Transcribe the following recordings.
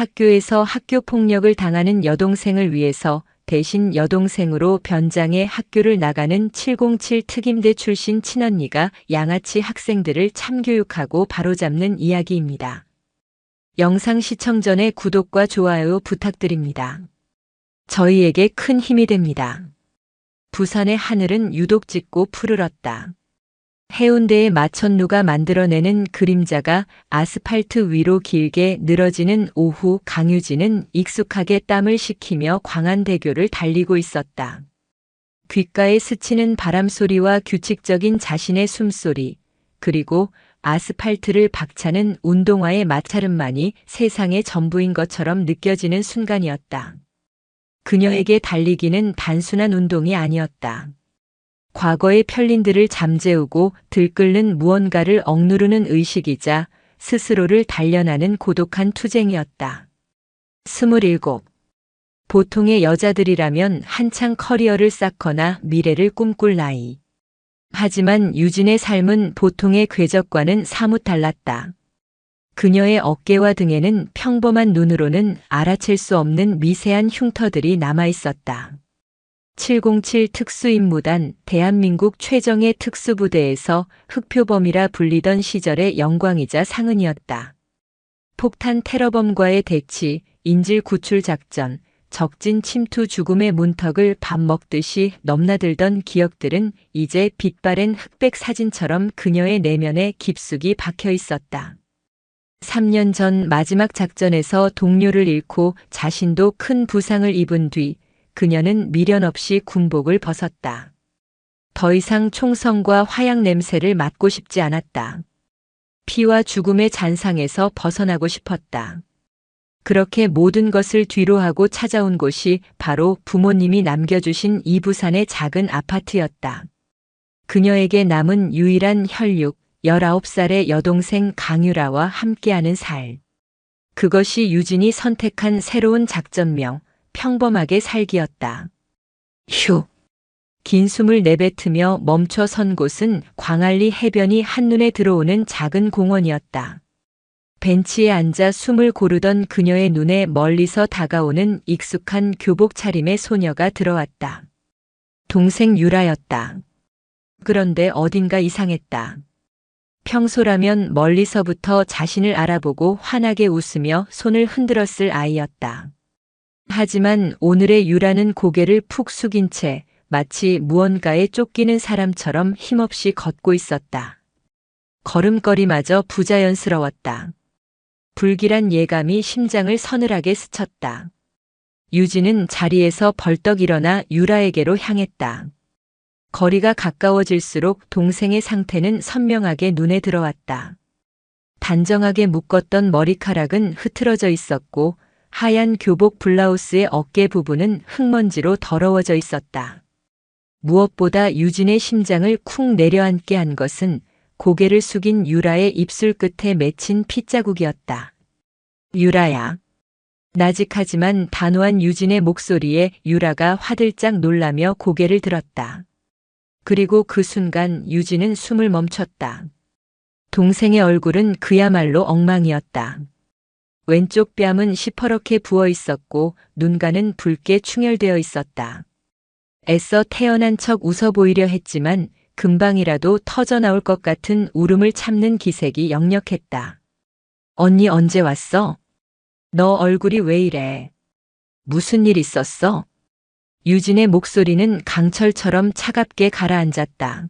학교에서 학교 폭력을 당하는 여동생을 위해서 대신 여동생으로 변장해 학교를 나가는 707 특임대 출신 친언니가 양아치 학생들을 참교육하고 바로잡는 이야기입니다. 영상 시청 전에 구독과 좋아요 부탁드립니다. 저희에게 큰 힘이 됩니다. 부산의 하늘은 유독 짙고 푸르렀다. 해운대의 마천루가 만들어내는 그림자가 아스팔트 위로 길게 늘어지는 오후, 강유진은 익숙하게 땀을 식히며 광안대교를 달리고 있었다. 귓가에 스치는 바람소리와 규칙적인 자신의 숨소리, 그리고 아스팔트를 박차는 운동화의 마찰음만이 세상의 전부인 것처럼 느껴지는 순간이었다. 그녀에게 달리기는 단순한 운동이 아니었다. 과거의 편린들을 잠재우고 들끓는 무언가를 억누르는 의식이자 스스로를 단련하는 고독한 투쟁이었다. 27. 보통의 여자들이라면 한창 커리어를 쌓거나 미래를 꿈꿀 나이. 하지만 유진의 삶은 보통의 궤적과는 사뭇 달랐다. 그녀의 어깨와 등에는 평범한 눈으로는 알아챌 수 없는 미세한 흉터들이 남아있었다. 707 특수임무단 대한민국 최정예 특수부대에서 흑표범이라 불리던 시절의 영광이자 상흔이었다. 폭탄 테러범과의 대치, 인질 구출 작전, 적진 침투 죽음의 문턱을 밥 먹듯이 넘나들던 기억들은 이제 빛바랜 흑백 사진처럼 그녀의 내면에 깊숙이 박혀 있었다. 3년 전 마지막 작전에서 동료를 잃고 자신도 큰 부상을 입은 뒤 그녀는 미련 없이 군복을 벗었다. 더 이상 총성과 화약 냄새를 맡고 싶지 않았다. 피와 죽음의 잔상에서 벗어나고 싶었다. 그렇게 모든 것을 뒤로하고 찾아온 곳이 바로 부모님이 남겨주신 이 부산의 작은 아파트였다. 그녀에게 남은 유일한 혈육, 19살의 여동생 강유라와 함께하는 살. 그것이 유진이 선택한 새로운 작전명, 평범하게 살기였다. 휴. 긴 숨을 내뱉으며 멈춰 선 곳은 광안리 해변이 한눈에 들어오는 작은 공원이었다. 벤치에 앉아 숨을 고르던 그녀의 눈에 멀리서 다가오는 익숙한 교복 차림의 소녀가 들어왔다. 동생 유라였다. 그런데 어딘가 이상했다. 평소라면 멀리서부터 자신을 알아보고 환하게 웃으며 손을 흔들었을 아이였다. 하지만 오늘의 유라는 고개를 푹 숙인 채 마치 무언가에 쫓기는 사람처럼 힘없이 걷고 있었다. 걸음걸이마저 부자연스러웠다. 불길한 예감이 심장을 서늘하게 스쳤다. 유진은 자리에서 벌떡 일어나 유라에게로 향했다. 거리가 가까워질수록 동생의 상태는 선명하게 눈에 들어왔다. 단정하게 묶었던 머리카락은 흐트러져 있었고 하얀 교복 블라우스의 어깨 부분은 흙먼지로 더러워져 있었다. 무엇보다 유진의 심장을 쿵 내려앉게 한 것은 고개를 숙인 유라의 입술 끝에 맺힌 핏자국이었다. 유라야. 나직하지만 단호한 유진의 목소리에 유라가 화들짝 놀라며 고개를 들었다. 그리고 그 순간 유진은 숨을 멈췄다. 동생의 얼굴은 그야말로 엉망이었다. 왼쪽 뺨은 시퍼렇게 부어 있었고 눈가는 붉게 충혈되어 있었다. 애써 태어난 척 웃어 보이려 했지만 금방이라도 터져나올 것 같은 울음을 참는 기색이 역력했다. 언니 언제 왔어? 너 얼굴이 왜 이래? 무슨 일 있었어? 유진의 목소리는 강철처럼 차갑게 가라앉았다.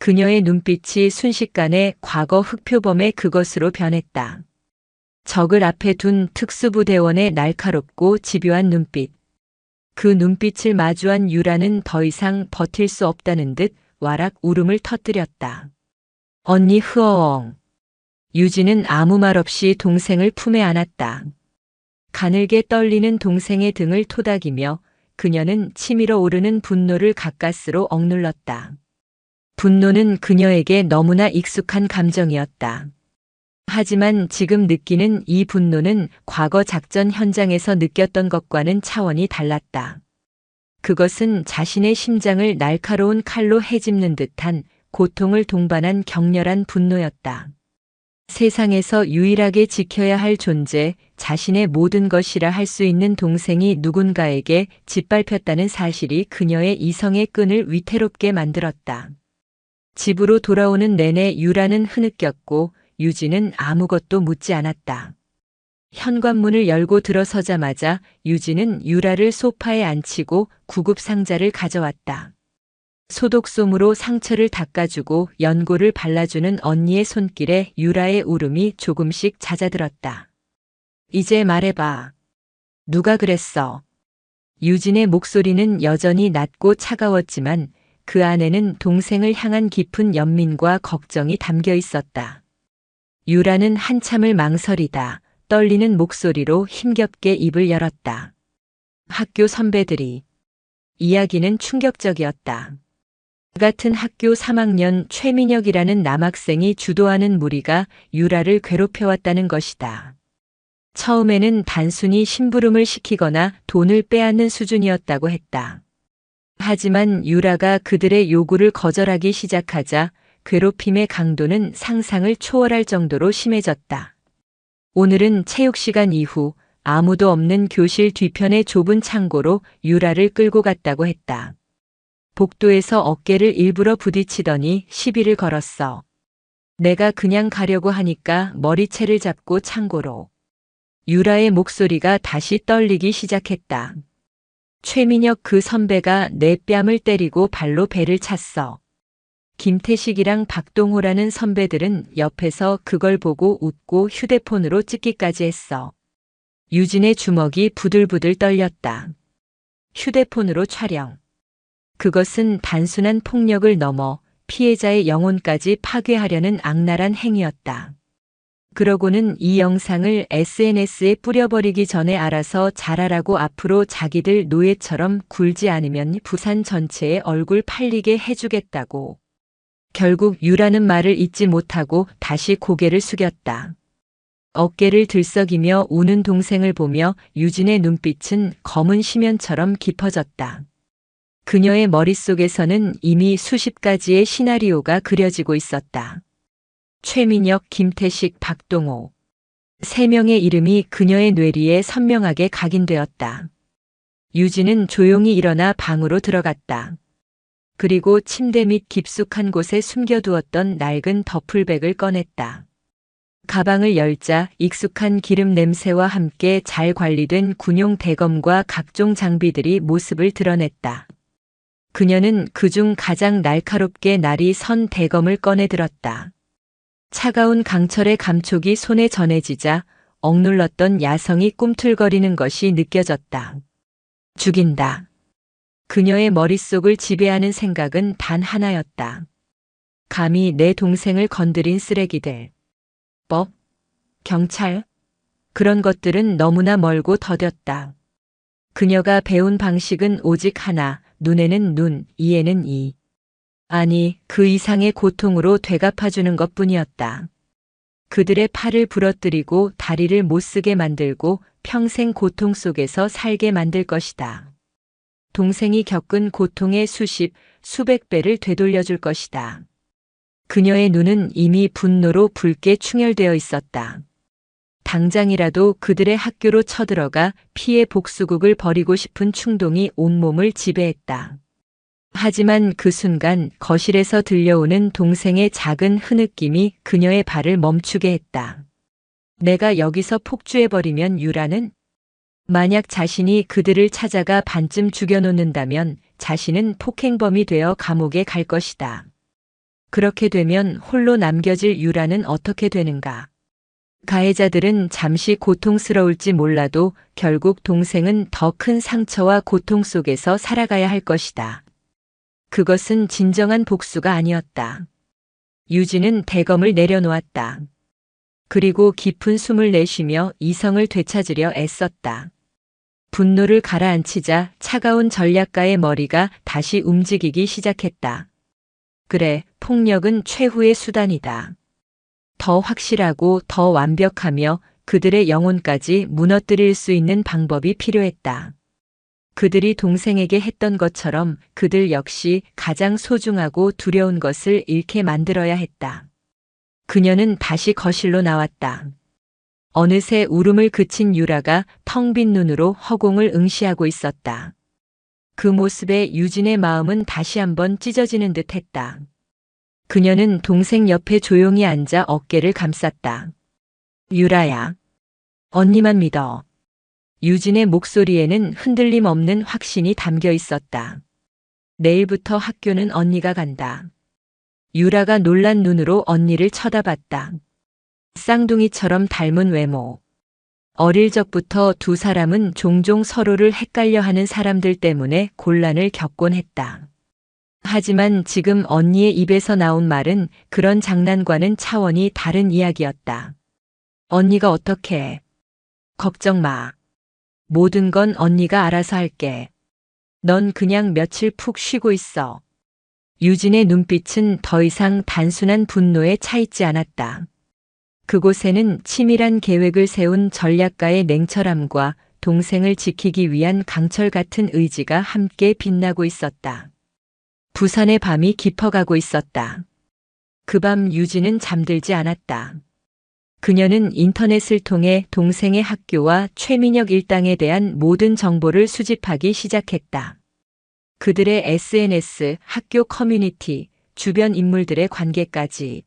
그녀의 눈빛이 순식간에 과거 흑표범의 그것으로 변했다. 적을 앞에 둔 특수부대원의 날카롭고 집요한 눈빛. 그 눈빛을 마주한 유라는 더 이상 버틸 수 없다는 듯 와락 울음을 터뜨렸다. 언니 흐어엉. 유진은 아무 말 없이 동생을 품에 안았다. 가늘게 떨리는 동생의 등을 토닥이며 그녀는 치밀어 오르는 분노를 가까스로 억눌렀다. 분노는 그녀에게 너무나 익숙한 감정이었다. 하지만 지금 느끼는 이 분노는 과거 작전 현장에서 느꼈던 것과는 차원이 달랐다. 그것은 자신의 심장을 날카로운 칼로 헤집는 듯한 고통을 동반한 격렬한 분노였다. 세상에서 유일하게 지켜야 할 존재, 자신의 모든 것이라 할 수 있는 동생이 누군가에게 짓밟혔다는 사실이 그녀의 이성의 끈을 위태롭게 만들었다. 집으로 돌아오는 내내 유라는 흐느꼈고 유진은 아무것도 묻지 않았다. 현관문을 열고 들어서자마자 유진은 유라를 소파에 앉히고 구급상자를 가져왔다. 소독솜으로 상처를 닦아주고 연고를 발라주는 언니의 손길에 유라의 울음이 조금씩 잦아들었다. 이제 말해봐. 누가 그랬어? 유진의 목소리는 여전히 낮고 차가웠지만 그 안에는 동생을 향한 깊은 연민과 걱정이 담겨 있었다. 유라는 한참을 망설이다 떨리는 목소리로 힘겹게 입을 열었다. 학교 선배들이. 이야기는 충격적이었다. 같은 학교 3학년 최민혁이라는 남학생이 주도하는 무리가 유라를 괴롭혀왔다는 것이다. 처음에는 단순히 심부름을 시키거나 돈을 빼앗는 수준이었다고 했다. 하지만 유라가 그들의 요구를 거절하기 시작하자 괴롭힘의 강도는 상상을 초월할 정도로 심해졌다. 오늘은 체육 시간 이후 아무도 없는 교실 뒤편의 좁은 창고로 유라를 끌고 갔다고 했다. 복도에서 어깨를 일부러 부딪히더니 시비를 걸었어. 내가 그냥 가려고 하니까 머리채를 잡고 창고로. 유라의 목소리가 다시 떨리기 시작했다. 최민혁 그 선배가 내 뺨을 때리고 발로 배를 찼어. 김태식이랑 박동호라는 선배들은 옆에서 그걸 보고 웃고 휴대폰으로 찍기까지 했어. 유진의 주먹이 부들부들 떨렸다. 휴대폰으로 촬영. 그것은 단순한 폭력을 넘어 피해자의 영혼까지 파괴하려는 악랄한 행위였다. 그러고는 이 영상을 SNS에 뿌려버리기 전에 알아서 잘하라고 앞으로 자기들 노예처럼 굴지 않으면 부산 전체에 얼굴 팔리게 해주겠다고. 결국 유라는 말을 잇지 못하고 다시 고개를 숙였다. 어깨를 들썩이며 우는 동생을 보며 유진의 눈빛은 검은 심연처럼 깊어졌다. 그녀의 머릿속에서는 이미 수십 가지의 시나리오가 그려지고 있었다. 최민혁, 김태식, 박동호. 세 명의 이름이 그녀의 뇌리에 선명하게 각인되었다. 유진은 조용히 일어나 방으로 들어갔다. 그리고 침대 밑 깊숙한 곳에 숨겨두었던 낡은 더풀백을 꺼냈다. 가방을 열자 익숙한 기름 냄새와 함께 잘 관리된 군용 대검과 각종 장비들이 모습을 드러냈다. 그녀는 그중 가장 날카롭게 날이 선 대검을 꺼내 들었다. 차가운 강철의 감촉이 손에 전해지자 억눌렀던 야성이 꿈틀거리는 것이 느껴졌다. 죽인다. 그녀의 머릿속을 지배하는 생각은 단 하나였다. 감히 내 동생을 건드린 쓰레기들. 법, 경찰, 그런 것들은 너무나 멀고 더뎠다. 그녀가 배운 방식은 오직 하나, 눈에는 눈, 이에는 이. 아니, 그 이상의 고통으로 되갚아주는 것뿐이었다. 그들의 팔을 부러뜨리고 다리를 못쓰게 만들고 평생 고통 속에서 살게 만들 것이다. 동생이 겪은 고통의 수십, 수백 배를 되돌려줄 것이다. 그녀의 눈은 이미 분노로 붉게 충혈되어 있었다. 당장이라도 그들의 학교로 쳐들어가 피해 복수국을 벌이고 싶은 충동이 온몸을 지배했다. 하지만 그 순간 거실에서 들려오는 동생의 작은 흐느낌이 그녀의 발을 멈추게 했다. 내가 여기서 폭주해버리면 유라는? 만약 자신이 그들을 찾아가 반쯤 죽여놓는다면 자신은 폭행범이 되어 감옥에 갈 것이다. 그렇게 되면 홀로 남겨질 유라는 어떻게 되는가? 가해자들은 잠시 고통스러울지 몰라도 결국 동생은 더 큰 상처와 고통 속에서 살아가야 할 것이다. 그것은 진정한 복수가 아니었다. 유진은 대검을 내려놓았다. 그리고 깊은 숨을 내쉬며 이성을 되찾으려 애썼다. 분노를 가라앉히자 차가운 전략가의 머리가 다시 움직이기 시작했다. 그래, 폭력은 최후의 수단이다. 더 확실하고 더 완벽하며 그들의 영혼까지 무너뜨릴 수 있는 방법이 필요했다. 그들이 동생에게 했던 것처럼 그들 역시 가장 소중하고 두려운 것을 잃게 만들어야 했다. 그녀는 다시 거실로 나왔다. 어느새 울음을 그친 유라가 텅 빈 눈으로 허공을 응시하고 있었다. 그 모습에 유진의 마음은 다시 한번 찢어지는 듯 했다. 그녀는 동생 옆에 조용히 앉아 어깨를 감쌌다. 유라야. 언니만 믿어. 유진의 목소리에는 흔들림 없는 확신이 담겨 있었다. 내일부터 학교는 언니가 간다. 유라가 놀란 눈으로 언니를 쳐다봤다. 쌍둥이처럼 닮은 외모. 어릴 적부터 두 사람은 종종 서로를 헷갈려 하는 사람들 때문에 곤란을 겪곤 했다. 하지만 지금 언니의 입에서 나온 말은 그런 장난과는 차원이 다른 이야기였다. 언니가 어떻게 해? 걱정 마. 모든 건 언니가 알아서 할게. 넌 그냥 며칠 푹 쉬고 있어. 유진의 눈빛은 더 이상 단순한 분노에 차있지 않았다. 그곳에는 치밀한 계획을 세운 전략가의 냉철함과 동생을 지키기 위한 강철 같은 의지가 함께 빛나고 있었다. 부산의 밤이 깊어가고 있었다. 그 밤 유진은 잠들지 않았다. 그녀는 인터넷을 통해 동생의 학교와 최민혁 일당에 대한 모든 정보를 수집하기 시작했다. 그들의 SNS, 학교 커뮤니티, 주변 인물들의 관계까지.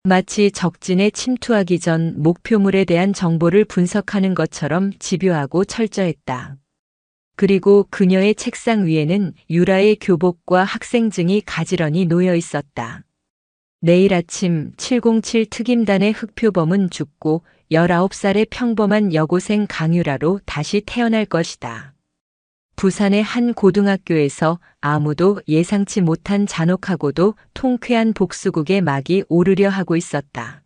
마치 적진에 침투하기 전 목표물에 대한 정보를 분석하는 것처럼 집요하고 철저했다. 그리고 그녀의 책상 위에는 유라의 교복과 학생증이 가지런히 놓여 있었다. 내일 아침 707 특임단의 흑표범은 죽고 19살의 평범한 여고생 강유라로 다시 태어날 것이다. 부산의 한 고등학교에서 아무도 예상치 못한 잔혹하고도 통쾌한 복수극의 막이 오르려 하고 있었다.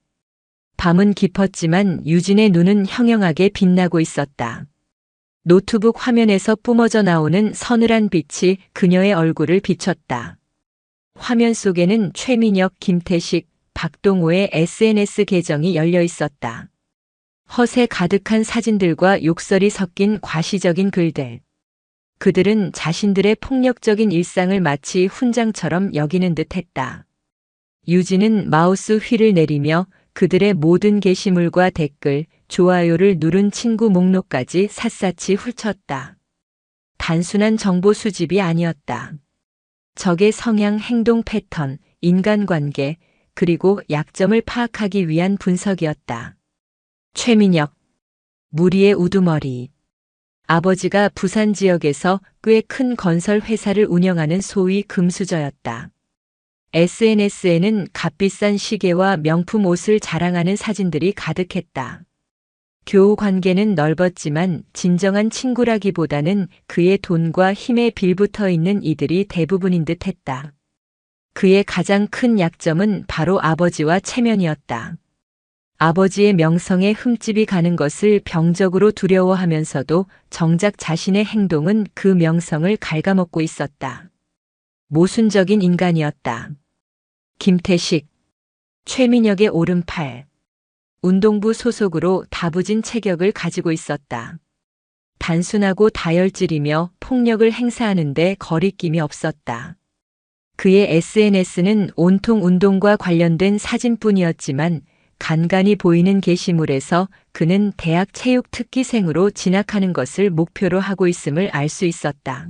밤은 깊었지만 유진의 눈은 형형하게 빛나고 있었다. 노트북 화면에서 뿜어져 나오는 서늘한 빛이 그녀의 얼굴을 비췄다. 화면 속에는 최민혁, 김태식, 박동호의 SNS 계정이 열려 있었다. 허세 가득한 사진들과 욕설이 섞인 과시적인 글들. 그들은 자신들의 폭력적인 일상을 마치 훈장처럼 여기는 듯 했다. 유진은 마우스 휠을 내리며 그들의 모든 게시물과 댓글, 좋아요를 누른 친구 목록까지 샅샅이 훑었다. 단순한 정보 수집이 아니었다. 적의 성향, 행동 패턴, 인간관계, 그리고 약점을 파악하기 위한 분석이었다. 최민혁, 무리의 우두머리. 아버지가 부산 지역에서 꽤 큰 건설 회사를 운영하는 소위 금수저였다. SNS에는 값비싼 시계와 명품 옷을 자랑하는 사진들이 가득했다. 교우 관계는 넓었지만 진정한 친구라기보다는 그의 돈과 힘에 빌붙어 있는 이들이 대부분인 듯 했다. 그의 가장 큰 약점은 바로 아버지와 체면이었다. 아버지의 명성에 흠집이 가는 것을 병적으로 두려워하면서도 정작 자신의 행동은 그 명성을 갉아먹고 있었다. 모순적인 인간이었다. 김태식, 최민혁의 오른팔. 운동부 소속으로 다부진 체격을 가지고 있었다. 단순하고 다혈질이며 폭력을 행사하는데 거리낌이 없었다. 그의 SNS는 온통 운동과 관련된 사진뿐이었지만 간간히 보이는 게시물에서 그는 대학 체육 특기생으로 진학하는 것을 목표로 하고 있음을 알 수 있었다.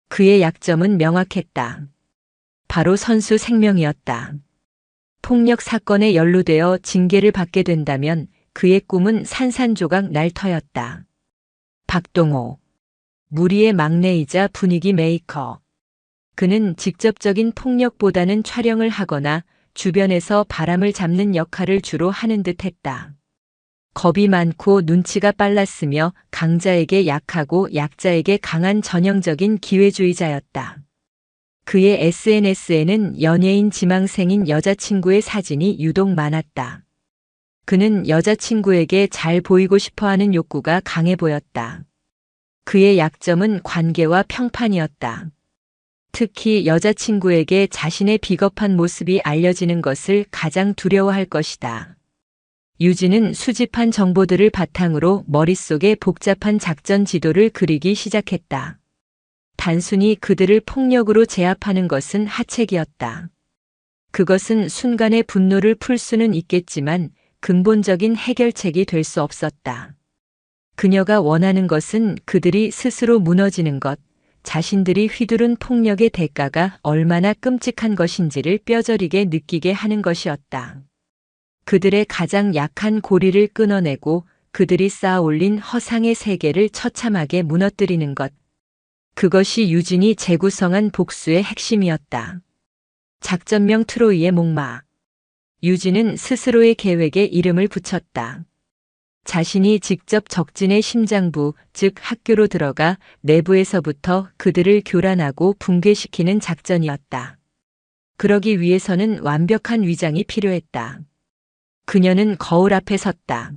그의 약점은 명확했다. 바로 선수 생명이었다. 폭력 사건에 연루되어 징계를 받게 된다면 그의 꿈은 산산조각 날 터였다. 박동호, 무리의 막내이자 분위기 메이커. 그는 직접적인 폭력보다는 촬영을 하거나 주변에서 바람을 잡는 역할을 주로 하는 듯 했다. 겁이 많고 눈치가 빨랐으며 강자에게 약하고 약자에게 강한 전형적인 기회주의자였다. 그의 SNS에는 연예인 지망생인 여자친구의 사진이 유독 많았다. 그는 여자친구에게 잘 보이고 싶어하는 욕구가 강해 보였다. 그의 약점은 관계와 평판이었다. 특히 여자친구에게 자신의 비겁한 모습이 알려지는 것을 가장 두려워할 것이다. 유진은 수집한 정보들을 바탕으로 머릿속에 복잡한 작전 지도를 그리기 시작했다. 단순히 그들을 폭력으로 제압하는 것은 하책이었다. 그것은 순간의 분노를 풀 수는 있겠지만 근본적인 해결책이 될 수 없었다. 그녀가 원하는 것은 그들이 스스로 무너지는 것, 자신들이 휘두른 폭력의 대가가 얼마나 끔찍한 것인지를 뼈저리게 느끼게 하는 것이었다. 그들의 가장 약한 고리를 끊어내고 그들이 쌓아 올린 허상의 세계를 처참하게 무너뜨리는 것. 그것이 유진이 재구성한 복수의 핵심이었다. 작전명 트로이의 목마. 유진은 스스로의 계획에 이름을 붙였다. 자신이 직접 적진의 심장부, 즉 학교로 들어가 내부에서부터 그들을 교란하고 붕괴시키는 작전이었다. 그러기 위해서는 완벽한 위장이 필요했다. 그녀는 거울 앞에 섰다.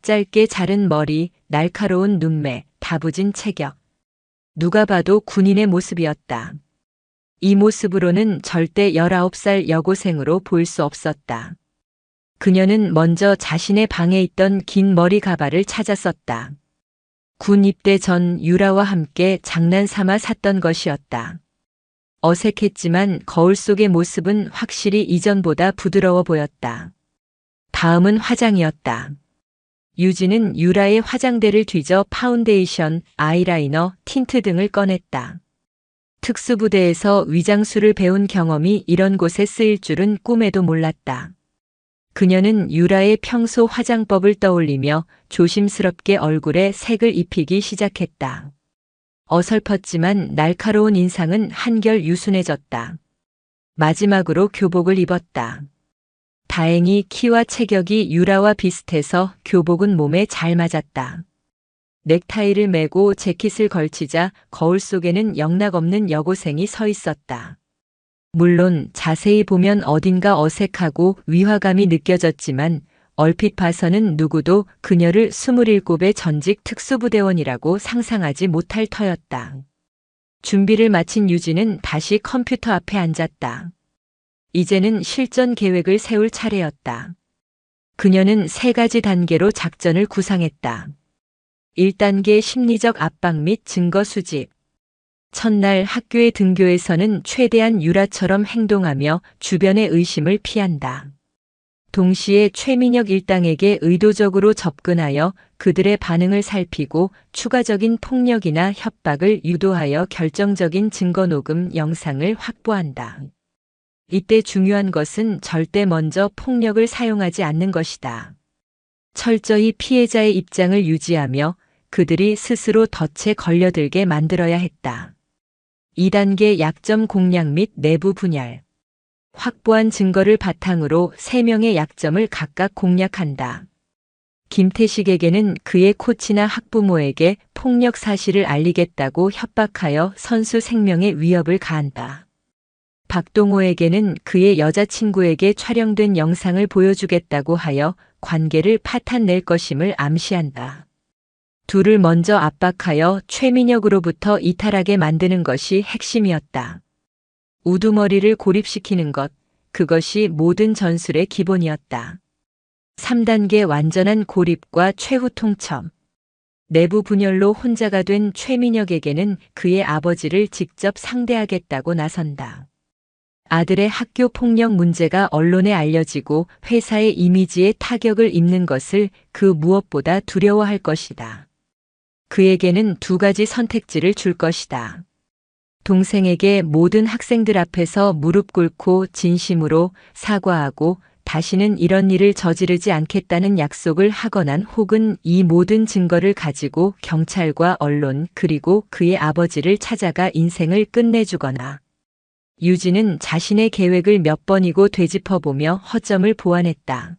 짧게 자른 머리, 날카로운 눈매, 다부진 체격. 누가 봐도 군인의 모습이었다. 이 모습으로는 절대 19살 여고생으로 보일 수 없었다. 그녀는 먼저 자신의 방에 있던 긴 머리 가발을 찾았었다. 군 입대 전 유라와 함께 장난삼아 샀던 것이었다. 어색했지만 거울 속의 모습은 확실히 이전보다 부드러워 보였다. 다음은 화장이었다. 유진은 유라의 화장대를 뒤져 파운데이션, 아이라이너, 틴트 등을 꺼냈다. 특수부대에서 위장술을 배운 경험이 이런 곳에 쓰일 줄은 꿈에도 몰랐다. 그녀는 유라의 평소 화장법을 떠올리며 조심스럽게 얼굴에 색을 입히기 시작했다. 어설펐지만 날카로운 인상은 한결 유순해졌다. 마지막으로 교복을 입었다. 다행히 키와 체격이 유라와 비슷해서 교복은 몸에 잘 맞았다. 넥타이를 매고 재킷을 걸치자 거울 속에는 영락없는 여고생이 서 있었다. 물론 자세히 보면 어딘가 어색하고 위화감이 느껴졌지만 얼핏 봐서는 누구도 그녀를 27의 전직 특수부대원이라고 상상하지 못할 터였다. 준비를 마친 유진은 다시 컴퓨터 앞에 앉았다. 이제는 실전 계획을 세울 차례였다. 그녀는 3가지 단계로 작전을 구상했다. 1단계 심리적 압박 및 증거 수집. 첫날 학교의 등교에서는 최대한 유라처럼 행동하며 주변의 의심을 피한다. 동시에 최민혁 일당에게 의도적으로 접근하여 그들의 반응을 살피고 추가적인 폭력이나 협박을 유도하여 결정적인 증거 녹음 영상을 확보한다. 이때 중요한 것은 절대 먼저 폭력을 사용하지 않는 것이다. 철저히 피해자의 입장을 유지하며 그들이 스스로 덫에 걸려들게 만들어야 했다. 2단계 약점 공략 및 내부 분열. 확보한 증거를 바탕으로 3명의 약점을 각각 공략한다. 김태식에게는 그의 코치나 학부모에게 폭력 사실을 알리겠다고 협박하여 선수 생명에 위협을 가한다. 박동호에게는 그의 여자친구에게 촬영된 영상을 보여주겠다고 하여 관계를 파탄낼 것임을 암시한다. 둘을 먼저 압박하여 최민혁으로부터 이탈하게 만드는 것이 핵심이었다. 우두머리를 고립시키는 것, 그것이 모든 전술의 기본이었다. 3단계 완전한 고립과 최후 통첩. 내부 분열로 혼자가 된 최민혁에게는 그의 아버지를 직접 상대하겠다고 나선다. 아들의 학교 폭력 문제가 언론에 알려지고 회사의 이미지에 타격을 입는 것을 그 무엇보다 두려워할 것이다. 그에게는 2가지 선택지를 줄 것이다. 동생에게 모든 학생들 앞에서 무릎 꿇고 진심으로 사과하고 다시는 이런 일을 저지르지 않겠다는 약속을 하거나 혹은 이 모든 증거를 가지고 경찰과 언론 그리고 그의 아버지를 찾아가 인생을 끝내주거나. 유진은 자신의 계획을 몇 번이고 되짚어보며 허점을 보완했다.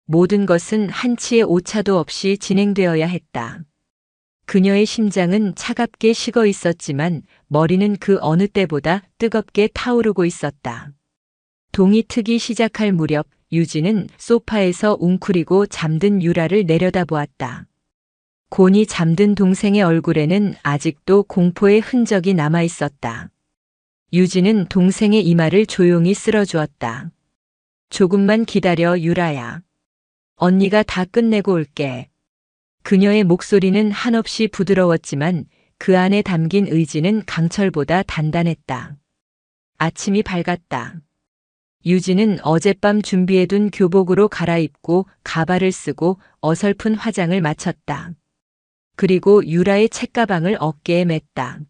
모든 것은 한치의 오차도 없이 진행되어야 했다. 그녀의 심장은 차갑게 식어 있었지만 머리는 그 어느 때보다 뜨겁게 타오르고 있었다. 동이 트기 시작할 무렵 유진은 소파에서 웅크리고 잠든 유라를 내려다보았다. 곤히 잠든 동생의 얼굴에는 아직도 공포의 흔적이 남아 있었다. 유진은 동생의 이마를 조용히 쓸어주었다. 조금만 기다려 유라야. 언니가 다 끝내고 올게. 그녀의 목소리는 한없이 부드러웠지만 그 안에 담긴 의지는 강철보다 단단했다. 아침이 밝았다. 유진은 어젯밤 준비해둔 교복으로 갈아입고 가발을 쓰고 어설픈 화장을 마쳤다. 그리고 유라의 책가방을 어깨에 맸다.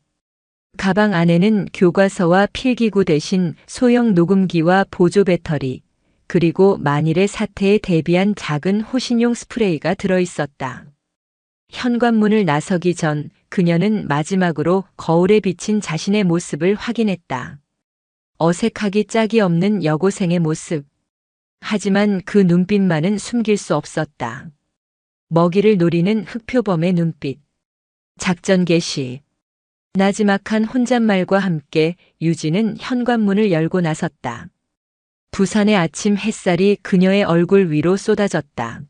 가방 안에는 교과서와 필기구 대신 소형 녹음기와 보조 배터리, 그리고 만일의 사태에 대비한 작은 호신용 스프레이가 들어있었다. 현관문을 나서기 전 그녀는 마지막으로 거울에 비친 자신의 모습을 확인했다. 어색하기 짝이 없는 여고생의 모습. 하지만 그 눈빛만은 숨길 수 없었다. 먹이를 노리는 흑표범의 눈빛. 작전 개시. 나지막한 혼잣말과 함께 유진은 현관문을 열고 나섰다. 부산의 아침 햇살이 그녀의 얼굴 위로 쏟아졌다.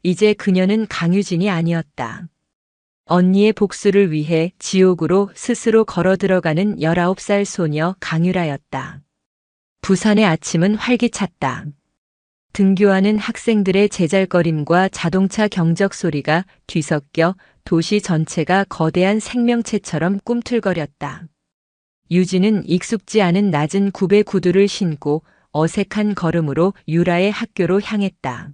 이제 그녀는 강유진이 아니었다. 언니의 복수를 위해 지옥으로 스스로 걸어 들어가는 19살 소녀 강유라였다. 부산의 아침은 활기찼다. 등교하는 학생들의 제잘거림과 자동차 경적 소리가 뒤섞여 도시 전체가 거대한 생명체처럼 꿈틀거렸다. 유진은 익숙지 않은 낮은 굽의 구두를 신고 어색한 걸음으로 유라의 학교로 향했다.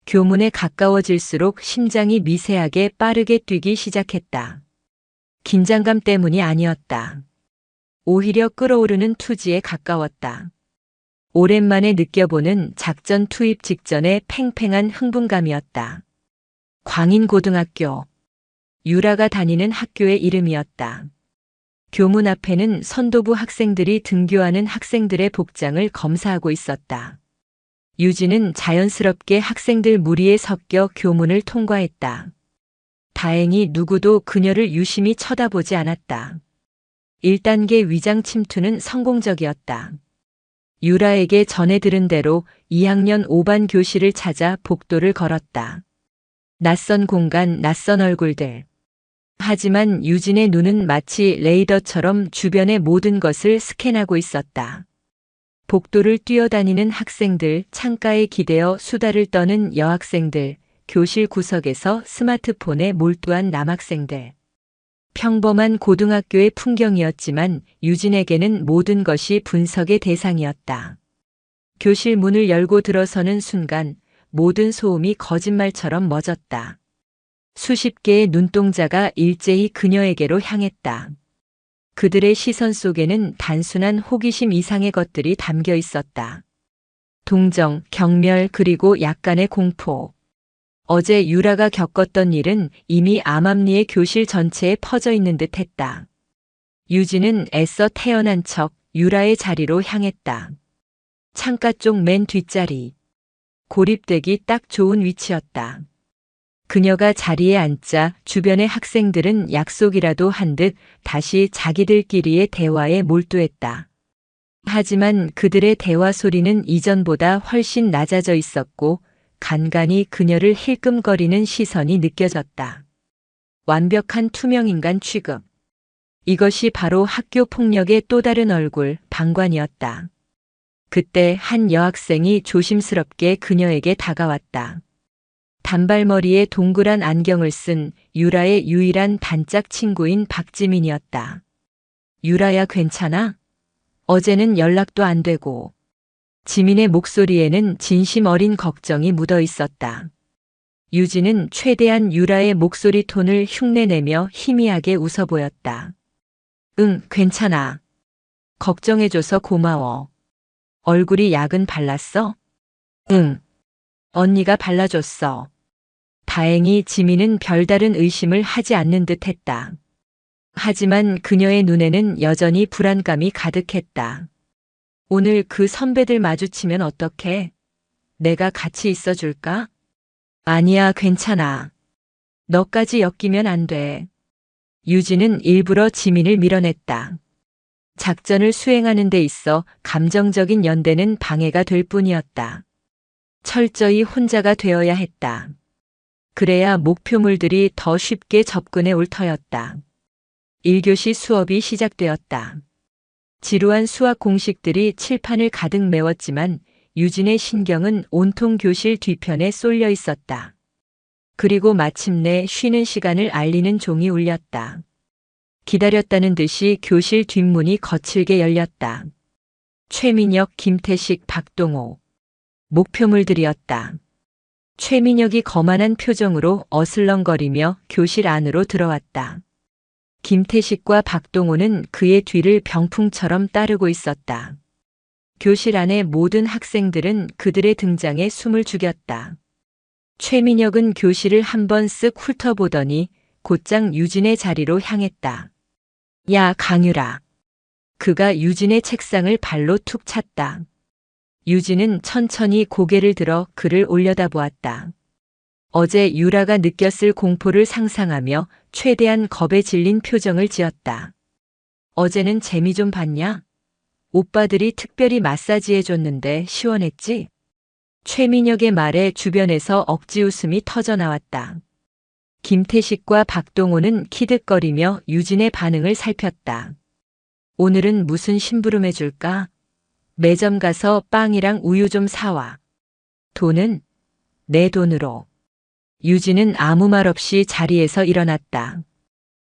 교문에 가까워질수록 심장이 미세하게 빠르게 뛰기 시작했다. 긴장감 때문이 아니었다. 오히려 끓어오르는 투지에 가까웠다. 오랜만에 느껴보는 작전 투입 직전의 팽팽한 흥분감이었다. 광인고등학교. 유라가 다니는 학교의 이름이었다. 교문 앞에는 선도부 학생들이 등교하는 학생들의 복장을 검사하고 있었다. 유진은 자연스럽게 학생들 무리에 섞여 교문을 통과했다. 다행히 누구도 그녀를 유심히 쳐다보지 않았다. 1단계 위장 침투는 성공적이었다. 유라에게 전해 들은 대로 2학년 5반 교실을 찾아 복도를 걸었다. 낯선 공간, 낯선 얼굴들. 하지만 유진의 눈은 마치 레이더처럼 주변의 모든 것을 스캔하고 있었다. 복도를 뛰어다니는 학생들, 창가에 기대어 수다를 떠는 여학생들, 교실 구석에서 스마트폰에 몰두한 남학생들. 평범한 고등학교의 풍경이었지만 유진에게는 모든 것이 분석의 대상이었다. 교실 문을 열고 들어서는 순간 모든 소음이 거짓말처럼 멎었다. 수십 개의 눈동자가 일제히 그녀에게로 향했다. 그들의 시선 속에는 단순한 호기심 이상의 것들이 담겨 있었다. 동정, 경멸, 그리고 약간의 공포. 어제 유라가 겪었던 일은 이미 암암리의 교실 전체에 퍼져 있는 듯 했다. 유진은 애써 태어난 척 유라의 자리로 향했다. 창가 쪽 맨 뒷자리. 고립되기 딱 좋은 위치였다. 그녀가 자리에 앉자 주변의 학생들은 약속이라도 한 듯 다시 자기들끼리의 대화에 몰두했다. 하지만 그들의 대화 소리는 이전보다 훨씬 낮아져 있었고 간간히 그녀를 힐끔거리는 시선이 느껴졌다. 완벽한 투명인간 취급. 이것이 바로 학교 폭력의 또 다른 얼굴, 방관이었다. 그때 한 여학생이 조심스럽게 그녀에게 다가왔다. 단발머리에 동그란 안경을 쓴 유라의 유일한 단짝 친구인 박지민이었다. 유라야, 괜찮아? 어제는 연락도 안 되고. 지민의 목소리에는 진심 어린 걱정이 묻어 있었다. 유진은 최대한 유라의 목소리 톤을 흉내내며 희미하게 웃어 보였다. 응, 괜찮아. 걱정해줘서 고마워. 얼굴이 약은 발랐어? 응. 언니가 발라줬어. 다행히 지민은 별다른 의심을 하지 않는 듯 했다. 하지만 그녀의 눈에는 여전히 불안감이 가득했다. 오늘 그 선배들 마주치면 어떡해? 내가 같이 있어 줄까? 아니야, 괜찮아. 너까지 엮이면 안 돼. 유진은 일부러 지민을 밀어냈다. 작전을 수행하는 데 있어 감정적인 연대는 방해가 될 뿐이었다. 철저히 혼자가 되어야 했다. 그래야 목표물들이 더 쉽게 접근해 올 터였다. 1교시 수업이 시작되었다. 지루한 수학 공식들이 칠판을 가득 메웠지만 유진의 신경은 온통 교실 뒤편에 쏠려 있었다. 그리고 마침내 쉬는 시간을 알리는 종이 울렸다. 기다렸다는 듯이 교실 뒷문이 거칠게 열렸다. 최민혁, 김태식, 박동호. 목표물들이었다. 최민혁이 거만한 표정으로 어슬렁거리며 교실 안으로 들어왔다. 김태식과 박동호는 그의 뒤를 병풍처럼 따르고 있었다. 교실 안의 모든 학생들은 그들의 등장에 숨을 죽였다. 최민혁은 교실을 한번 쓱 훑어보더니 곧장 유진의 자리로 향했다. 야, 강유라. 그가 유진의 책상을 발로 툭 찼다. 유진은 천천히 고개를 들어 그를 올려다보았다. 어제 유라가 느꼈을 공포를 상상하며 최대한 겁에 질린 표정을 지었다. 어제는 재미 좀 봤냐? 오빠들이 특별히 마사지해줬는데 시원했지? 최민혁의 말에 주변에서 억지 웃음이 터져 나왔다. 김태식과 박동호는 키득거리며 유진의 반응을 살폈다. 오늘은 무슨 심부름 해줄까? 매점 가서 빵이랑 우유 좀 사와. 돈은? 내 돈으로. 유진은 아무 말 없이 자리에서 일어났다.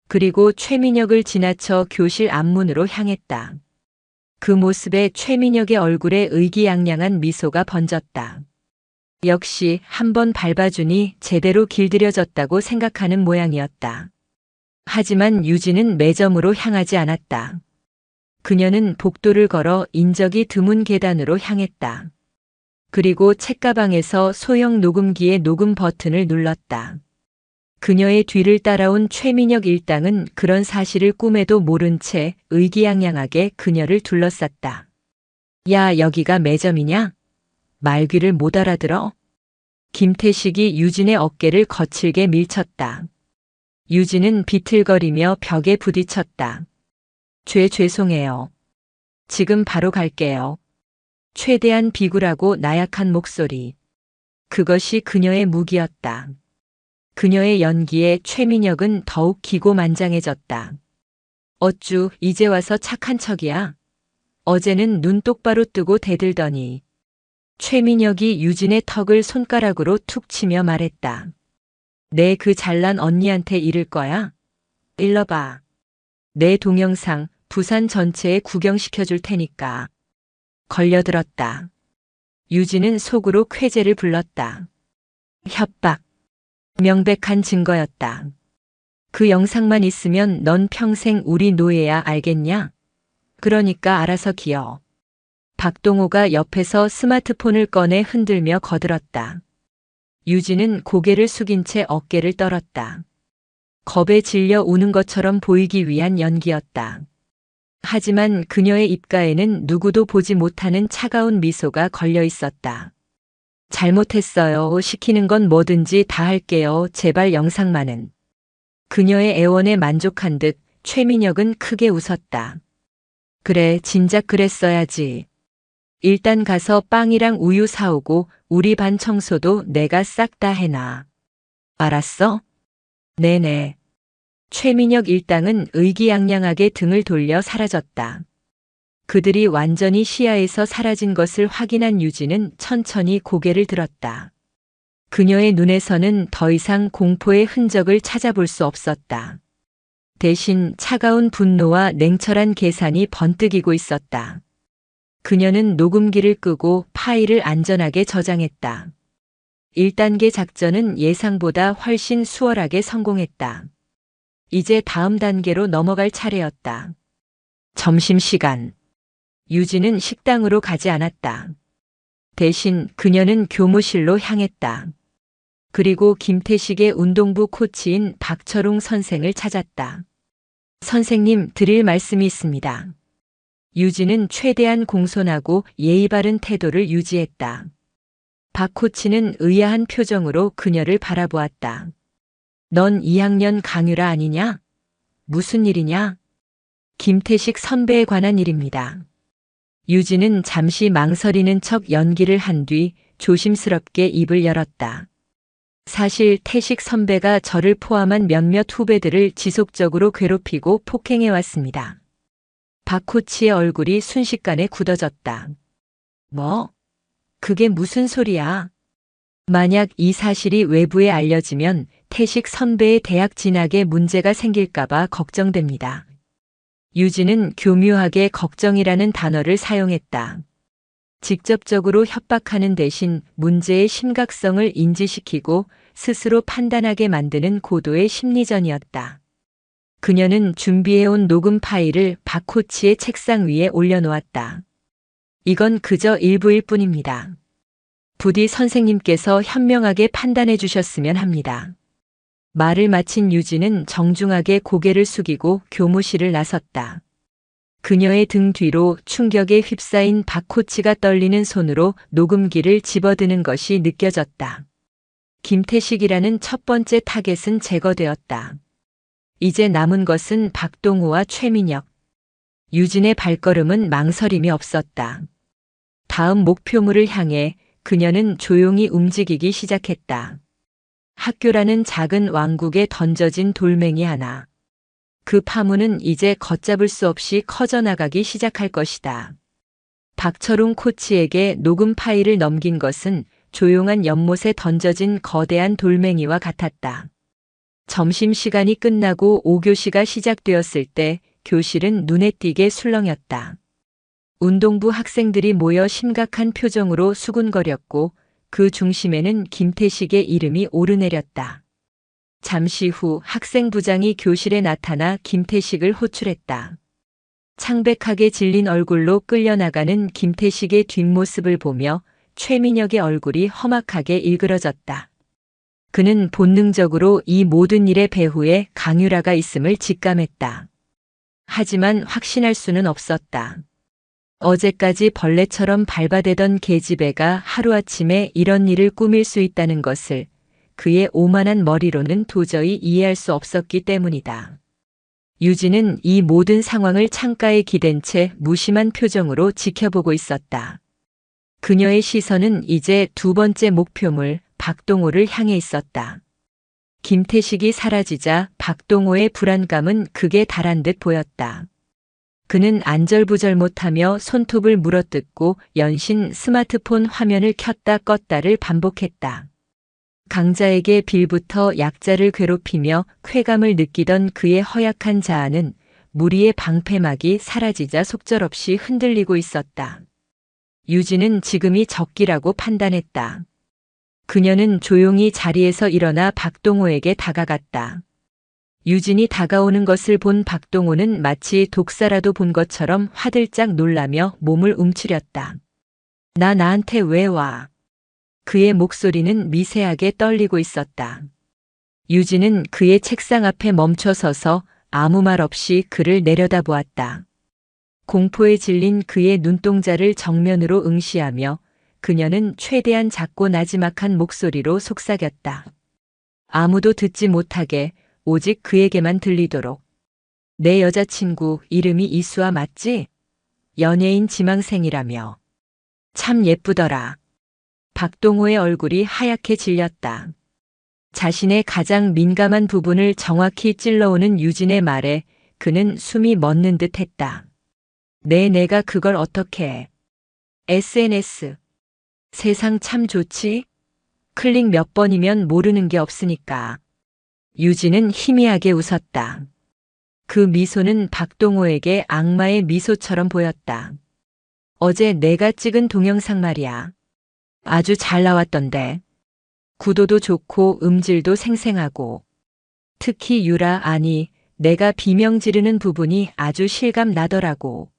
그리고 최민혁을 지나쳐 교실 앞문으로 향했다. 그 모습에 최민혁의 얼굴에 의기양양한 미소가 번졌다. 역시 한번 밟아주니 제대로 길들여졌다고 생각하는 모양이었다. 하지만 유진은 매점으로 향하지 않았다. 그녀는 복도를 걸어 인적이 드문 계단으로 향했다. 그리고 책가방에서 소형 녹음기의 녹음 버튼을 눌렀다. 그녀의 뒤를 따라온 최민혁 일당은 그런 사실을 꿈에도 모른 채 의기양양하게 그녀를 둘러쌌다. 야, 여기가 매점이냐? 말귀를 못 알아들어? 김태식이 유진의 어깨를 거칠게 밀쳤다. 유진은 비틀거리며 벽에 부딪혔다. 죄송해요. 지금 바로 갈게요. 최대한 비굴하고 나약한 목소리. 그것이 그녀의 무기였다. 그녀의 연기에 최민혁은 더욱 기고만장해졌다. 어쭈, 이제 와서 착한 척이야. 어제는 눈 똑바로 뜨고 대들더니. 최민혁이 유진의 턱을 손가락으로 툭 치며 말했다. 내 그 잘난 언니한테 이를 거야? 일러 봐. 내 동영상 부산 전체에 구경시켜줄 테니까. 걸려들었다. 유진은 속으로 쾌재를 불렀다. 협박. 명백한 증거였다. 그 영상만 있으면 넌 평생 우리 노예야, 알겠냐? 그러니까 알아서 기어. 박동호가 옆에서 스마트폰을 꺼내 흔들며 거들었다. 유진은 고개를 숙인 채 어깨를 떨었다. 겁에 질려 우는 것처럼 보이기 위한 연기였다. 하지만 그녀의 입가에는 누구도 보지 못하는 차가운 미소가 걸려 있었다. 잘못했어요. 시키는 건 뭐든지 다 할게요. 제발 영상만은. 그녀의 애원에 만족한 듯 최민혁은 크게 웃었다. 그래, 진작 그랬어야지. 일단 가서 빵이랑 우유 사오고 우리 반 청소도 내가 싹 다 해놔. 알았어? 네네. 최민혁 일당은 의기양양하게 등을 돌려 사라졌다. 그들이 완전히 시야에서 사라진 것을 확인한 유진은 천천히 고개를 들었다. 그녀의 눈에서는 더 이상 공포의 흔적을 찾아볼 수 없었다. 대신 차가운 분노와 냉철한 계산이 번뜩이고 있었다. 그녀는 녹음기를 끄고 파일을 안전하게 저장했다. 1단계 작전은 예상보다 훨씬 수월하게 성공했다. 이제 다음 단계로 넘어갈 차례였다. 점심시간. 유진은 식당으로 가지 않았다. 대신 그녀는 교무실로 향했다. 그리고 김태식의 운동부 코치인 박철웅 선생을 찾았다. 선생님, 드릴 말씀이 있습니다. 유진은 최대한 공손하고 예의 바른 태도를 유지했다. 박 코치는 의아한 표정으로 그녀를 바라보았다. 넌 2학년 강유라 아니냐? 무슨 일이냐? 김태식 선배에 관한 일입니다. 유진은 잠시 망설이는 척 연기를 한 뒤 조심스럽게 입을 열었다. 사실 태식 선배가 저를 포함한 몇몇 후배들을 지속적으로 괴롭히고 폭행해왔습니다. 박 코치의 얼굴이 순식간에 굳어졌다. 뭐? 그게 무슨 소리야? 만약 이 사실이 외부에 알려지면 태식 선배의 대학 진학에 문제가 생길까봐 걱정됩니다. 유진은 교묘하게 걱정이라는 단어를 사용했다. 직접적으로 협박하는 대신 문제의 심각성을 인지시키고 스스로 판단하게 만드는 고도의 심리전이었다. 그녀는 준비해온 녹음 파일을 박 코치의 책상 위에 올려놓았다. 이건 그저 일부일 뿐입니다. 부디 선생님께서 현명하게 판단해 주셨으면 합니다. 말을 마친 유진은 정중하게 고개를 숙이고 교무실을 나섰다. 그녀의 등 뒤로 충격에 휩싸인 박 코치가 떨리는 손으로 녹음기를 집어드는 것이 느껴졌다. 김태식이라는 첫 번째 타겟은 제거되었다. 이제 남은 것은 박동호와 최민혁. 유진의 발걸음은 망설임이 없었다. 다음 목표물을 향해 그녀는 조용히 움직이기 시작했다. 학교라는 작은 왕국에 던져진 돌멩이 하나. 그 파문은 이제 걷잡을 수 없이 커져나가기 시작할 것이다. 박철웅 코치에게 녹음 파일을 넘긴 것은 조용한 연못에 던져진 거대한 돌멩이와 같았다. 점심시간이 끝나고 5교시가 시작되었을 때 교실은 눈에 띄게 술렁였다. 운동부 학생들이 모여 심각한 표정으로 수군거렸고 그 중심에는 김태식의 이름이 오르내렸다. 잠시 후 학생부장이 교실에 나타나 김태식을 호출했다. 창백하게 질린 얼굴로 끌려나가는 김태식의 뒷모습을 보며 최민혁의 얼굴이 험악하게 일그러졌다. 그는 본능적으로 이 모든 일의 배후에 강유라가 있음을 직감했다. 하지만 확신할 수는 없었다. 어제까지 벌레처럼 밟아대던 계집애가 하루아침에 이런 일을 꾸밀 수 있다는 것을 그의 오만한 머리로는 도저히 이해할 수 없었기 때문이다. 유진은 이 모든 상황을 창가에 기댄 채 무심한 표정으로 지켜보고 있었다. 그녀의 시선은 이제 두 번째 목표물 박동호를 향해 있었다. 김태식이 사라지자 박동호의 불안감은 극에 달한 듯 보였다. 그는 안절부절 못하며 손톱을 물어뜯고 연신 스마트폰 화면을 켰다 껐다를 반복했다. 강자에게 빌부터 약자를 괴롭히며 쾌감을 느끼던 그의 허약한 자아는 무리의 방패막이 사라지자 속절없이 흔들리고 있었다. 유진은 지금이 적기라고 판단했다. 그녀는 조용히 자리에서 일어나 박동호에게 다가갔다. 유진이 다가오는 것을 본 박동호는 마치 독사라도 본 것처럼 화들짝 놀라며 몸을 움츠렸다. 나한테 왜 와? 그의 목소리는 미세하게 떨리고 있었다. 유진은 그의 책상 앞에 멈춰 서서 아무 말 없이 그를 내려다보았다. 공포에 질린 그의 눈동자를 정면으로 응시하며 그녀는 최대한 작고 나지막한 목소리로 속삭였다. 아무도 듣지 못하게 오직 그에게만 들리도록. 내 여자친구 이름이 이수아 맞지? 연예인 지망생이라며. 참 예쁘더라. 박동호의 얼굴이 하얗게 질렸다. 자신의 가장 민감한 부분을 정확히 찔러오는 유진의 말에 그는 숨이 멎는 듯 했다. 내가 그걸 어떻게 해? SNS. 세상 참 좋지? 클릭 몇 번이면 모르는 게 없으니까. 유진은 희미하게 웃었다. 그 미소는 박동호에게 악마의 미소처럼 보였다. 어제 내가 찍은 동영상 말이야. 아주 잘 나왔던데. 구도도 좋고 음질도 생생하고. 특히 유라 아니 내가 비명 지르는 부분이 아주 실감 나더라고.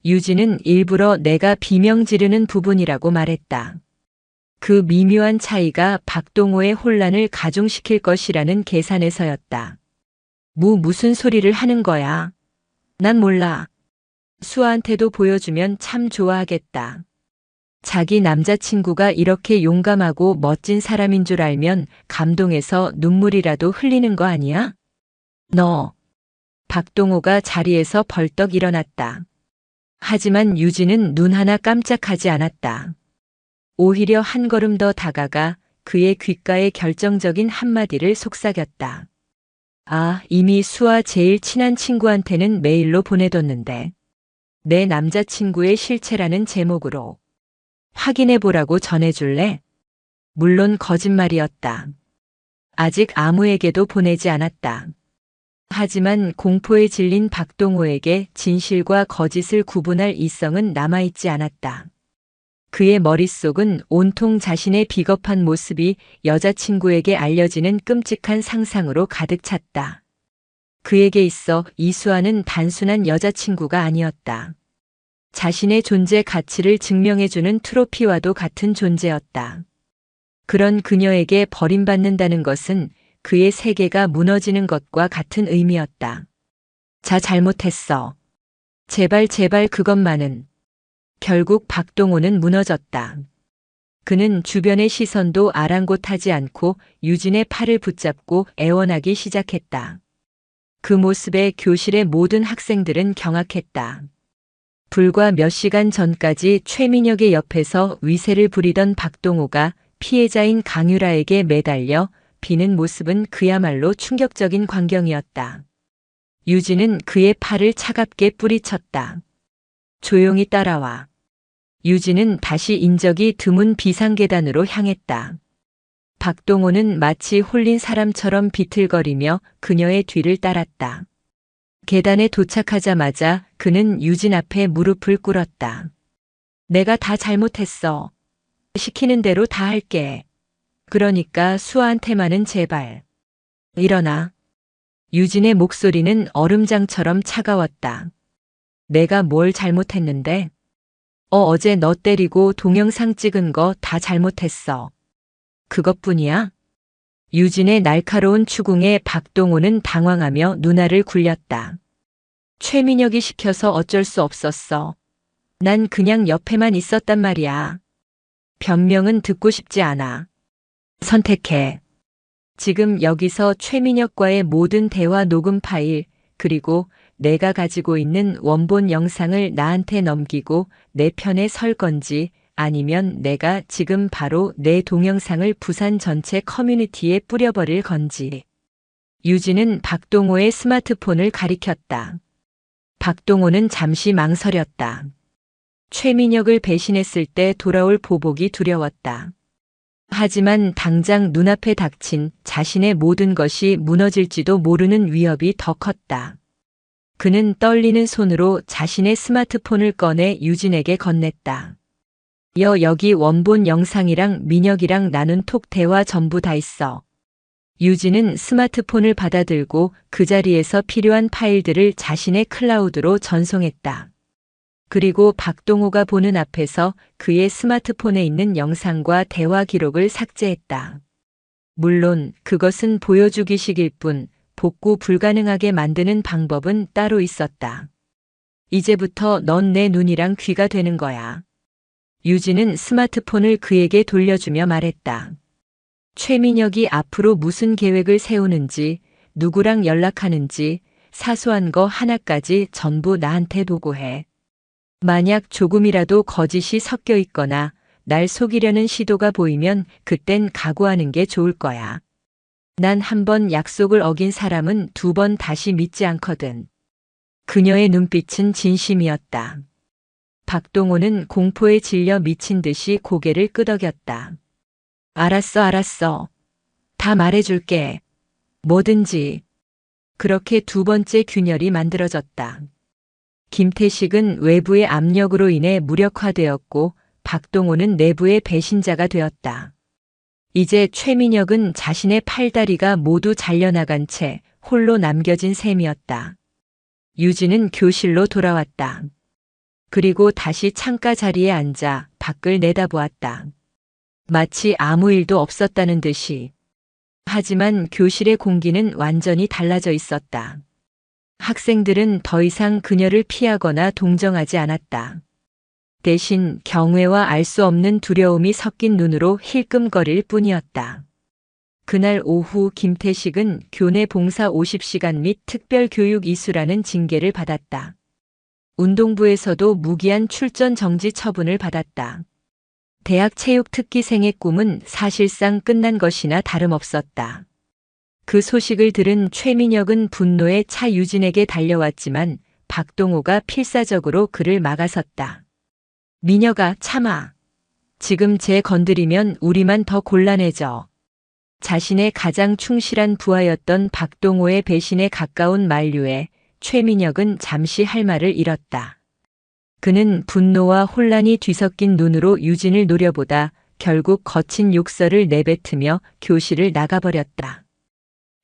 유진은 일부러 내가 비명 지르는 부분이라고 말했다. 그 미묘한 차이가 박동호의 혼란을 가중시킬 것이라는 계산에서였다. 무슨 소리를 하는 거야? 난 몰라. 수아한테도 보여주면 참 좋아하겠다. 자기 남자친구가 이렇게 용감하고 멋진 사람인 줄 알면 감동해서 눈물이라도 흘리는 거 아니야? 너. 박동호가 자리에서 벌떡 일어났다. 하지만 유진은 눈 하나 깜짝하지 않았다. 오히려 한 걸음 더 다가가 그의 귓가에 결정적인 한마디를 속삭였다. 아, 이미 수아 제일 친한 친구한테는 메일로 보내뒀는데. 내 남자친구의 실체라는 제목으로. 확인해보라고 전해줄래? 물론 거짓말이었다. 아직 아무에게도 보내지 않았다. 하지만 공포에 질린 박동호에게 진실과 거짓을 구분할 이성은 남아있지 않았다. 그의 머릿속은 온통 자신의 비겁한 모습이 여자친구에게 알려지는 끔찍한 상상으로 가득 찼다. 그에게 있어 이수아는 단순한 여자친구가 아니었다. 자신의 존재 가치를 증명해주는 트로피와도 같은 존재였다. 그런 그녀에게 버림받는다는 것은 그의 세계가 무너지는 것과 같은 의미였다. 잘못했어. 제발 그것만은. 결국 박동호는 무너졌다. 그는 주변의 시선도 아랑곳하지 않고 유진의 팔을 붙잡고 애원하기 시작했다. 그 모습에 교실의 모든 학생들은 경악했다. 불과 몇 시간 전까지 최민혁의 옆에서 위세를 부리던 박동호가 피해자인 강유라에게 매달려 비는 모습은 그야말로 충격적인 광경이었다. 유진은 그의 팔을 차갑게 뿌리쳤다. 조용히 따라와. 유진은 다시 인적이 드문 비상계단으로 향했다. 박동호는 마치 홀린 사람처럼 비틀거리며 그녀의 뒤를 따랐다. 계단에 도착하자마자 그는 유진 앞에 무릎을 꿇었다. 내가 다 잘못했어. 시키는 대로 다 할게. 그러니까 수아한테만은 제발. 일어나. 유진의 목소리는 얼음장처럼 차가웠다. 내가 뭘 잘못했는데? 어제 너 때리고 동영상 찍은 거 다 잘못했어. 그것뿐이야? 유진의 날카로운 추궁에 박동호는 당황하며 눈알을 굴렸다. 최민혁이 시켜서 어쩔 수 없었어. 난 그냥 옆에만 있었단 말이야. 변명은 듣고 싶지 않아. 선택해. 지금 여기서 최민혁과의 모든 대화 녹음 파일, 그리고 내가 가지고 있는 원본 영상을 나한테 넘기고 내 편에 설 건지, 아니면 내가 지금 바로 내 동영상을 부산 전체 커뮤니티에 뿌려버릴 건지. 유진은 박동호의 스마트폰을 가리켰다. 박동호는 잠시 망설였다. 최민혁을 배신했을 때 돌아올 보복이 두려웠다. 하지만 당장 눈앞에 닥친 자신의 모든 것이 무너질지도 모르는 위협이 더 컸다. 그는 떨리는 손으로 자신의 스마트폰을 꺼내 유진에게 건넸다. 여기 원본 영상이랑 민혁이랑 나눈 톡 대화 전부 다 있어. 유진은 스마트폰을 받아들고 그 자리에서 필요한 파일들을 자신의 클라우드로 전송했다. 그리고 박동호가 보는 앞에서 그의 스마트폰에 있는 영상과 대화 기록을 삭제했다. 물론 그것은 보여주기식일 뿐 복구 불가능하게 만드는 방법은 따로 있었다. 이제부터 넌 내 눈이랑 귀가 되는 거야. 유진은 스마트폰을 그에게 돌려주며 말했다. 최민혁이 앞으로 무슨 계획을 세우는지, 누구랑 연락하는지, 사소한 거 하나까지 전부 나한테 보고해. 만약 조금이라도 거짓이 섞여 있거나 날 속이려는 시도가 보이면 그땐 각오하는 게 좋을 거야. 난 한 번 약속을 어긴 사람은 두 번 다시 믿지 않거든. 그녀의 눈빛은 진심이었다. 박동호는 공포에 질려 미친 듯이 고개를 끄덕였다. 알았어. 다 말해줄게. 뭐든지. 그렇게 두 번째 균열이 만들어졌다. 김태식은 외부의 압력으로 인해 무력화되었고 박동호는 내부의 배신자가 되었다. 이제 최민혁은 자신의 팔다리가 모두 잘려나간 채 홀로 남겨진 셈이었다. 유진은 교실로 돌아왔다. 그리고 다시 창가 자리에 앉아 밖을 내다보았다. 마치 아무 일도 없었다는 듯이. 하지만 교실의 공기는 완전히 달라져 있었다. 학생들은 더 이상 그녀를 피하거나 동정하지 않았다. 대신 경외와 알 수 없는 두려움이 섞인 눈으로 힐끔거릴 뿐이었다. 그날 오후 김태식은 교내 봉사 50시간 및 특별교육 이수라는 징계를 받았다. 운동부에서도 무기한 출전 정지 처분을 받았다. 대학 체육 특기생의 꿈은 사실상 끝난 것이나 다름없었다. 그 소식을 들은 최민혁은 분노에 차 유진에게 달려왔지만 박동호가 필사적으로 그를 막아섰다. 민혁아, 참아. 지금 쟤 건드리면 우리만 더 곤란해져. 자신의 가장 충실한 부하였던 박동호의 배신에 가까운 만류에 최민혁은 잠시 할 말을 잃었다. 그는 분노와 혼란이 뒤섞인 눈으로 유진을 노려보다 결국 거친 욕설을 내뱉으며 교실을 나가버렸다.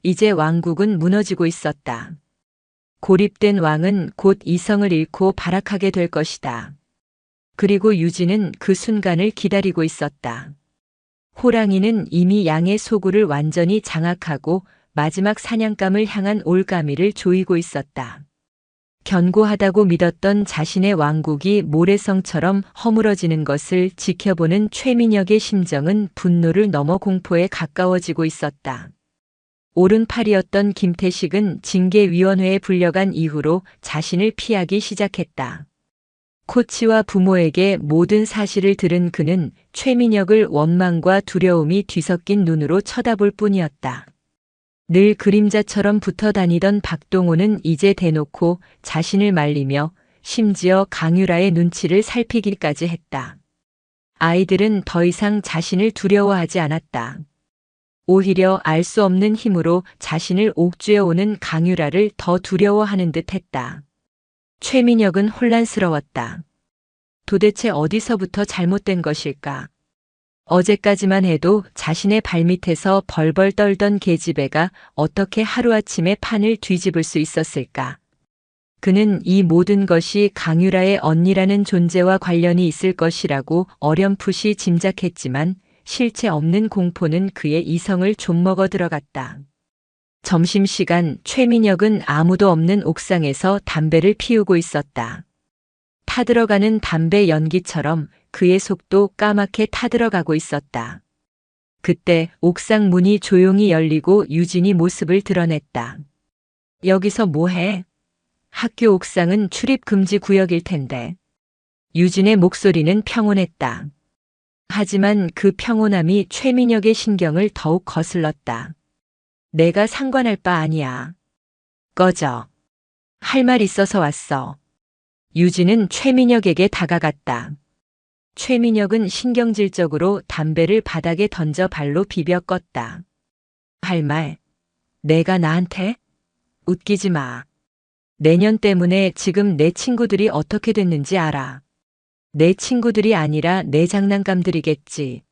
이제 왕국은 무너지고 있었다. 고립된 왕은 곧 이성을 잃고 발악하게 될 것이다. 그리고 유진은 그 순간을 기다리고 있었다. 호랑이는 이미 양의 소굴을 완전히 장악하고 마지막 사냥감을 향한 올가미를 조이고 있었다. 견고하다고 믿었던 자신의 왕국이 모래성처럼 허물어지는 것을 지켜보는 최민혁의 심정은 분노를 넘어 공포에 가까워지고 있었다. 오른팔이었던 김태식은 징계위원회에 불려간 이후로 자신을 피하기 시작했다. 코치와 부모에게 모든 사실을 들은 그는 최민혁을 원망과 두려움이 뒤섞인 눈으로 쳐다볼 뿐이었다. 늘 그림자처럼 붙어 다니던 박동호는 이제 대놓고 자신을 말리며 심지어 강유라의 눈치를 살피기까지 했다. 아이들은 더 이상 자신을 두려워하지 않았다. 오히려 알 수 없는 힘으로 자신을 옥죄어오는 강유라를 더 두려워하는 듯 했다. 최민혁은 혼란스러웠다. 도대체 어디서부터 잘못된 것일까? 어제까지만 해도 자신의 발밑에서 벌벌 떨던 계집애가 어떻게 하루아침에 판을 뒤집을 수 있었을까? 그는 이 모든 것이 강유라의 언니라는 존재와 관련이 있을 것이라고 어렴풋이 짐작했지만 실체 없는 공포는 그의 이성을 좀먹어 들어갔다. 점심시간 최민혁은 아무도 없는 옥상에서 담배를 피우고 있었다. 타들어가는 담배 연기처럼 그의 속도 까맣게 타들어가고 있었다. 그때 옥상 문이 조용히 열리고 유진이 모습을 드러냈다. 여기서 뭐해? 학교 옥상은 출입 금지 구역일 텐데. 유진의 목소리는 평온했다. 하지만 그 평온함이 최민혁의 신경을 더욱 거슬렀다. 내가 상관할 바 아니야. 꺼져. 할 말 있어서 왔어. 유진은 최민혁에게 다가갔다. 최민혁은 신경질적으로 담배를 바닥에 던져 발로 비벼 껐다. 할 말? 내가 나한테? 웃기지 마. 내년 때문에 지금 내 친구들이 어떻게 됐는지 알아. 내 친구들이 아니라 내 장난감들이겠지.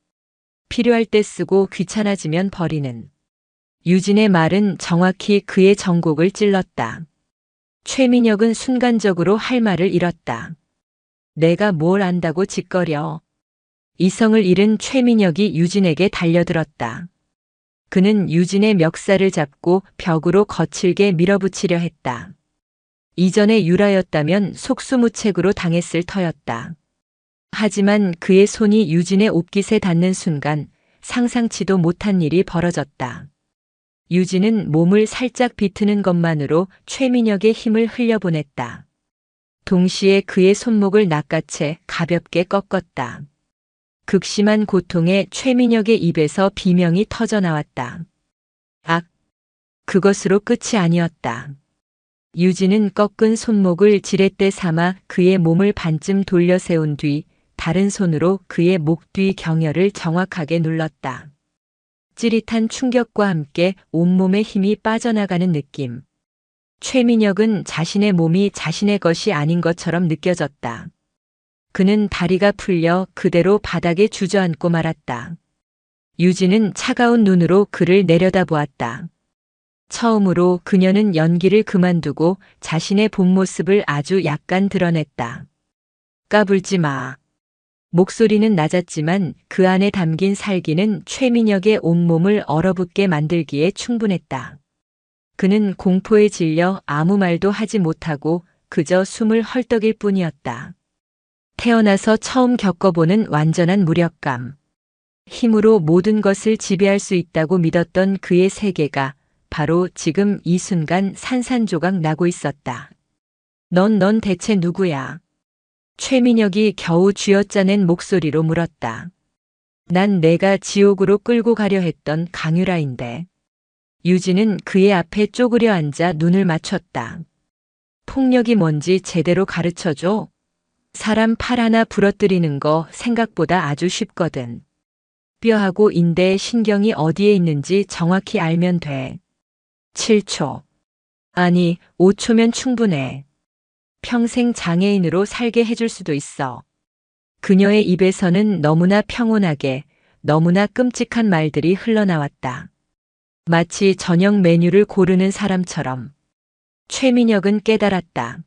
필요할 때 쓰고 귀찮아지면 버리는. 유진의 말은 정확히 그의 전곡을 찔렀다. 최민혁은 순간적으로 할 말을 잃었다. 내가 뭘 안다고 짓거려. 이성을 잃은 최민혁이 유진에게 달려들었다. 그는 유진의 멱살을 잡고 벽으로 거칠게 밀어붙이려 했다. 이전에 유라였다면 속수무책으로 당했을 터였다. 하지만 그의 손이 유진의 옷깃에 닿는 순간 상상치도 못한 일이 벌어졌다. 유진은 몸을 살짝 비트는 것만으로 최민혁의 힘을 흘려보냈다. 동시에 그의 손목을 낚아채 가볍게 꺾었다. 극심한 고통에 최민혁의 입에서 비명이 터져나왔다. 악! 그것으로 끝이 아니었다. 유진은 꺾은 손목을 지렛대 삼아 그의 몸을 반쯤 돌려 세운 뒤 다른 손으로 그의 목 뒤 경혈을 정확하게 눌렀다. 찌릿한 충격과 함께 온몸에 힘이 빠져나가는 느낌. 최민혁은 자신의 몸이 자신의 것이 아닌 것처럼 느껴졌다. 그는 다리가 풀려 그대로 바닥에 주저앉고 말았다. 유진은 차가운 눈으로 그를 내려다보았다. 처음으로 그녀는 연기를 그만두고 자신의 본 모습을 아주 약간 드러냈다. 까불지 마. 목소리는 낮았지만 그 안에 담긴 살기는 최민혁의 온몸을 얼어붙게 만들기에 충분했다. 그는 공포에 질려 아무 말도 하지 못하고 그저 숨을 헐떡일 뿐이었다. 태어나서 처음 겪어보는 완전한 무력감. 힘으로 모든 것을 지배할 수 있다고 믿었던 그의 세계가 바로 지금 이 순간 산산조각 나고 있었다. 넌 대체 누구야? 최민혁이 겨우 쥐어짜낸 목소리로 물었다. 난 내가 지옥으로 끌고 가려 했던 강유라인데. 유진은 그의 앞에 쪼그려 앉아 눈을 맞췄다. 폭력이 뭔지 제대로 가르쳐줘. 사람 팔 하나 부러뜨리는 거 생각보다 아주 쉽거든. 뼈하고 인대, 신경이 어디에 있는지 정확히 알면 돼. 7초. 아니, 5초면 충분해. 평생 장애인으로 살게 해줄 수도 있어. 그녀의 입에서는 너무나 평온하게, 너무나 끔찍한 말들이 흘러나왔다. 마치 저녁 메뉴를 고르는 사람처럼. 최민혁은 깨달았다.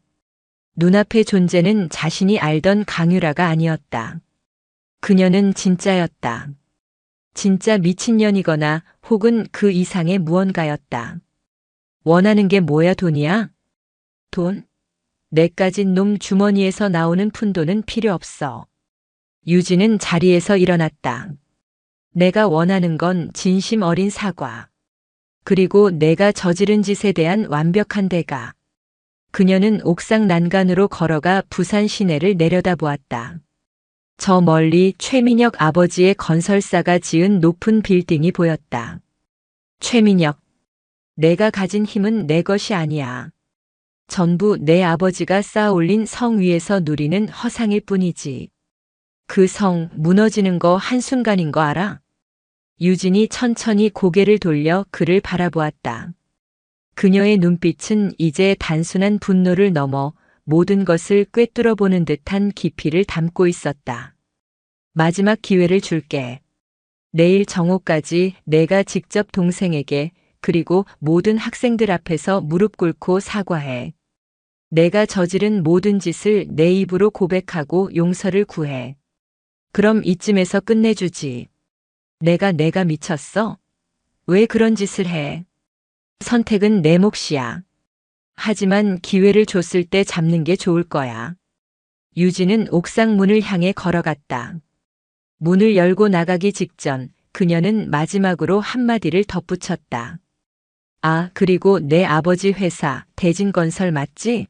눈앞의 존재는 자신이 알던 강유라가 아니었다. 그녀는 진짜였다. 진짜 미친년이거나 혹은 그 이상의 무언가였다. 원하는 게 뭐야, 돈이야? 돈? 내 가진 놈 주머니에서 나오는 푼돈은 필요 없어. 유진은 자리에서 일어났다. 내가 원하는 건 진심 어린 사과. 그리고 내가 저지른 짓에 대한 완벽한 대가. 그녀는 옥상 난간으로 걸어가 부산 시내를 내려다보았다. 저 멀리 최민혁 아버지의 건설사가 지은 높은 빌딩이 보였다. 최민혁, 내가 가진 힘은 내 것이 아니야. 전부 내 아버지가 쌓아올린 성 위에서 누리는 허상일 뿐이지. 그 성 무너지는 거 한순간인 거 알아? 유진이 천천히 고개를 돌려 그를 바라보았다. 그녀의 눈빛은 이제 단순한 분노를 넘어 모든 것을 꿰뚫어 보는 듯한 깊이를 담고 있었다. 마지막 기회를 줄게. 내일 정오까지 내가 직접 동생에게 그리고 모든 학생들 앞에서 무릎 꿇고 사과해. 내가 저지른 모든 짓을 내 입으로 고백하고 용서를 구해. 그럼 이쯤에서 끝내주지. 내가 미쳤어? 왜 그런 짓을 해? 선택은 내 몫이야. 하지만 기회를 줬을 때 잡는 게 좋을 거야. 유진은 옥상 문을 향해 걸어갔다. 문을 열고 나가기 직전 그녀는 마지막으로 한마디를 덧붙였다. 아, 그리고 내 아버지 회사 대진건설 맞지?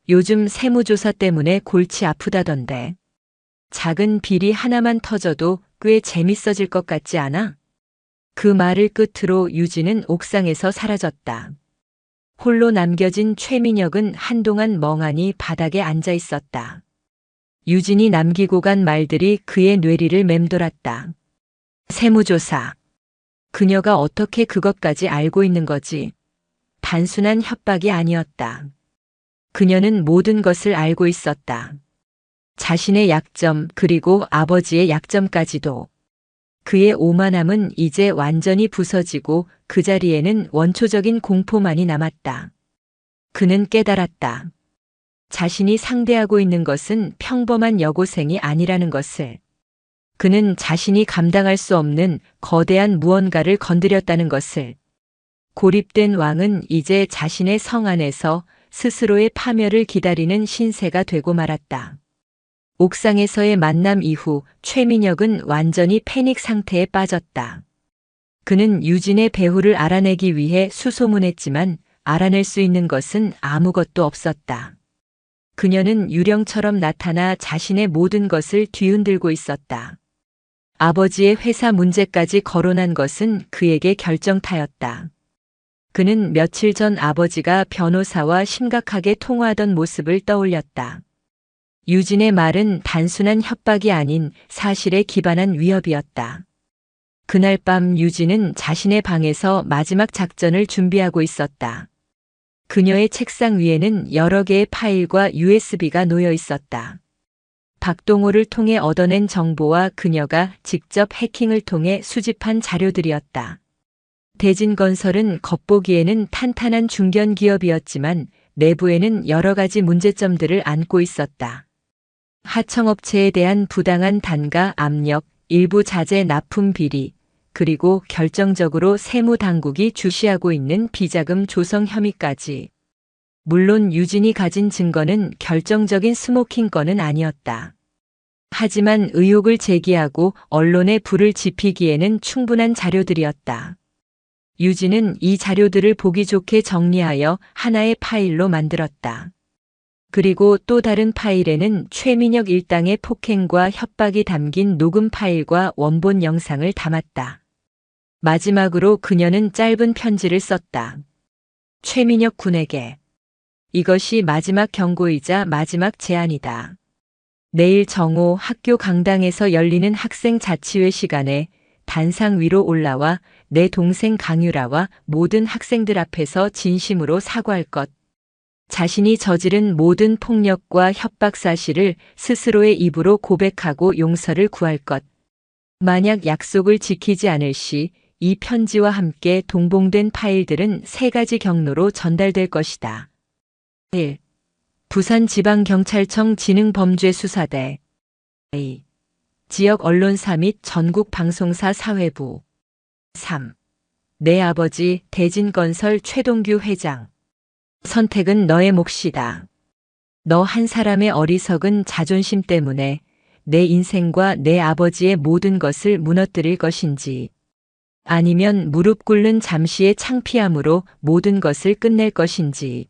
요즘 세무조사 때문에 골치 아프다던데. 작은 비리 하나만 터져도 꽤 재밌어질 것 같지 않아? 그 말을 끝으로 유진은 옥상에서 사라졌다. 홀로 남겨진 최민혁은 한동안 멍하니 바닥에 앉아 있었다. 유진이 남기고 간 말들이 그의 뇌리를 맴돌았다. 세무조사. 그녀가 어떻게 그것까지 알고 있는 거지? 단순한 협박이 아니었다. 그녀는 모든 것을 알고 있었다. 자신의 약점 그리고 아버지의 약점까지도. 그의 오만함은 이제 완전히 부서지고 그 자리에는 원초적인 공포만이 남았다. 그는 깨달았다. 자신이 상대하고 있는 것은 평범한 여고생이 아니라는 것을. 그는 자신이 감당할 수 없는 거대한 무언가를 건드렸다는 것을. 고립된 왕은 이제 자신의 성 안에서 스스로의 파멸을 기다리는 신세가 되고 말았다. 옥상에서의 만남 이후 최민혁은 완전히 패닉 상태에 빠졌다. 그는 유진의 배후를 알아내기 위해 수소문했지만 알아낼 수 있는 것은 아무것도 없었다. 그녀는 유령처럼 나타나 자신의 모든 것을 뒤흔들고 있었다. 아버지의 회사 문제까지 거론한 것은 그에게 결정타였다. 그는 며칠 전 아버지가 변호사와 심각하게 통화하던 모습을 떠올렸다. 유진의 말은 단순한 협박이 아닌 사실에 기반한 위협이었다. 그날 밤 유진은 자신의 방에서 마지막 작전을 준비하고 있었다. 그녀의 책상 위에는 여러 개의 파일과 USB가 놓여 있었다. 박동호를 통해 얻어낸 정보와 그녀가 직접 해킹을 통해 수집한 자료들이었다. 대진건설은 겉보기에는 탄탄한 중견 기업이었지만 내부에는 여러 가지 문제점들을 안고 있었다. 하청업체에 대한 부당한 단가 압력, 일부 자재 납품 비리, 그리고 결정적으로 세무당국이 주시하고 있는 비자금 조성 혐의까지. 물론 유진이 가진 증거는 결정적인 스모킹 건은 아니었다. 하지만 의혹을 제기하고 언론에 불을 지피기에는 충분한 자료들이었다. 유진은 이 자료들을 보기 좋게 정리하여 하나의 파일로 만들었다. 그리고 또 다른 파일에는 최민혁 일당의 폭행과 협박이 담긴 녹음 파일과 원본 영상을 담았다. 마지막으로 그녀는 짧은 편지를 썼다. 최민혁 군에게. 이것이 마지막 경고이자 마지막 제안이다. 내일 정오 학교 강당에서 열리는 학생 자치회 시간에 단상 위로 올라와 내 동생 강유라와 모든 학생들 앞에서 진심으로 사과할 것. 자신이 저지른 모든 폭력과 협박 사실을 스스로의 입으로 고백하고 용서를 구할 것. 만약 약속을 지키지 않을 시 이 편지와 함께 동봉된 파일들은 세 가지 경로로 전달될 것이다. 1. 부산지방경찰청 지능범죄수사대 2. 지역 언론사 및 전국 방송사 사회부 3. 내 아버지 대진건설 최동규 회장. 선택은 너의 몫이다. 너 한 사람의 어리석은 자존심 때문에 내 인생과 내 아버지의 모든 것을 무너뜨릴 것인지, 아니면 무릎 꿇는 잠시의 창피함으로 모든 것을 끝낼 것인지.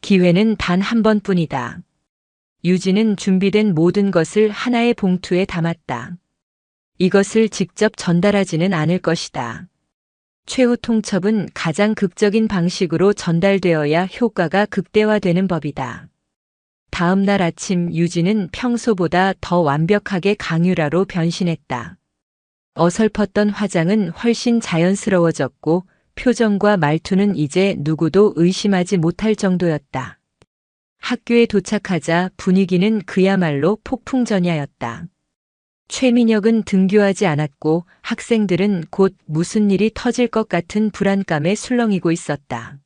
기회는 단 한 번뿐이다. 유진은 준비된 모든 것을 하나의 봉투에 담았다. 이것을 직접 전달하지는 않을 것이다. 최후 통첩은 가장 극적인 방식으로 전달되어야 효과가 극대화되는 법이다. 다음 날 아침 유진은 평소보다 더 완벽하게 강유라로 변신했다. 어설펐던 화장은 훨씬 자연스러워졌고 표정과 말투는 이제 누구도 의심하지 못할 정도였다. 학교에 도착하자 분위기는 그야말로 폭풍전야였다. 최민혁은 등교하지 않았고 학생들은 곧 무슨 일이 터질 것 같은 불안감에 술렁이고 있었다.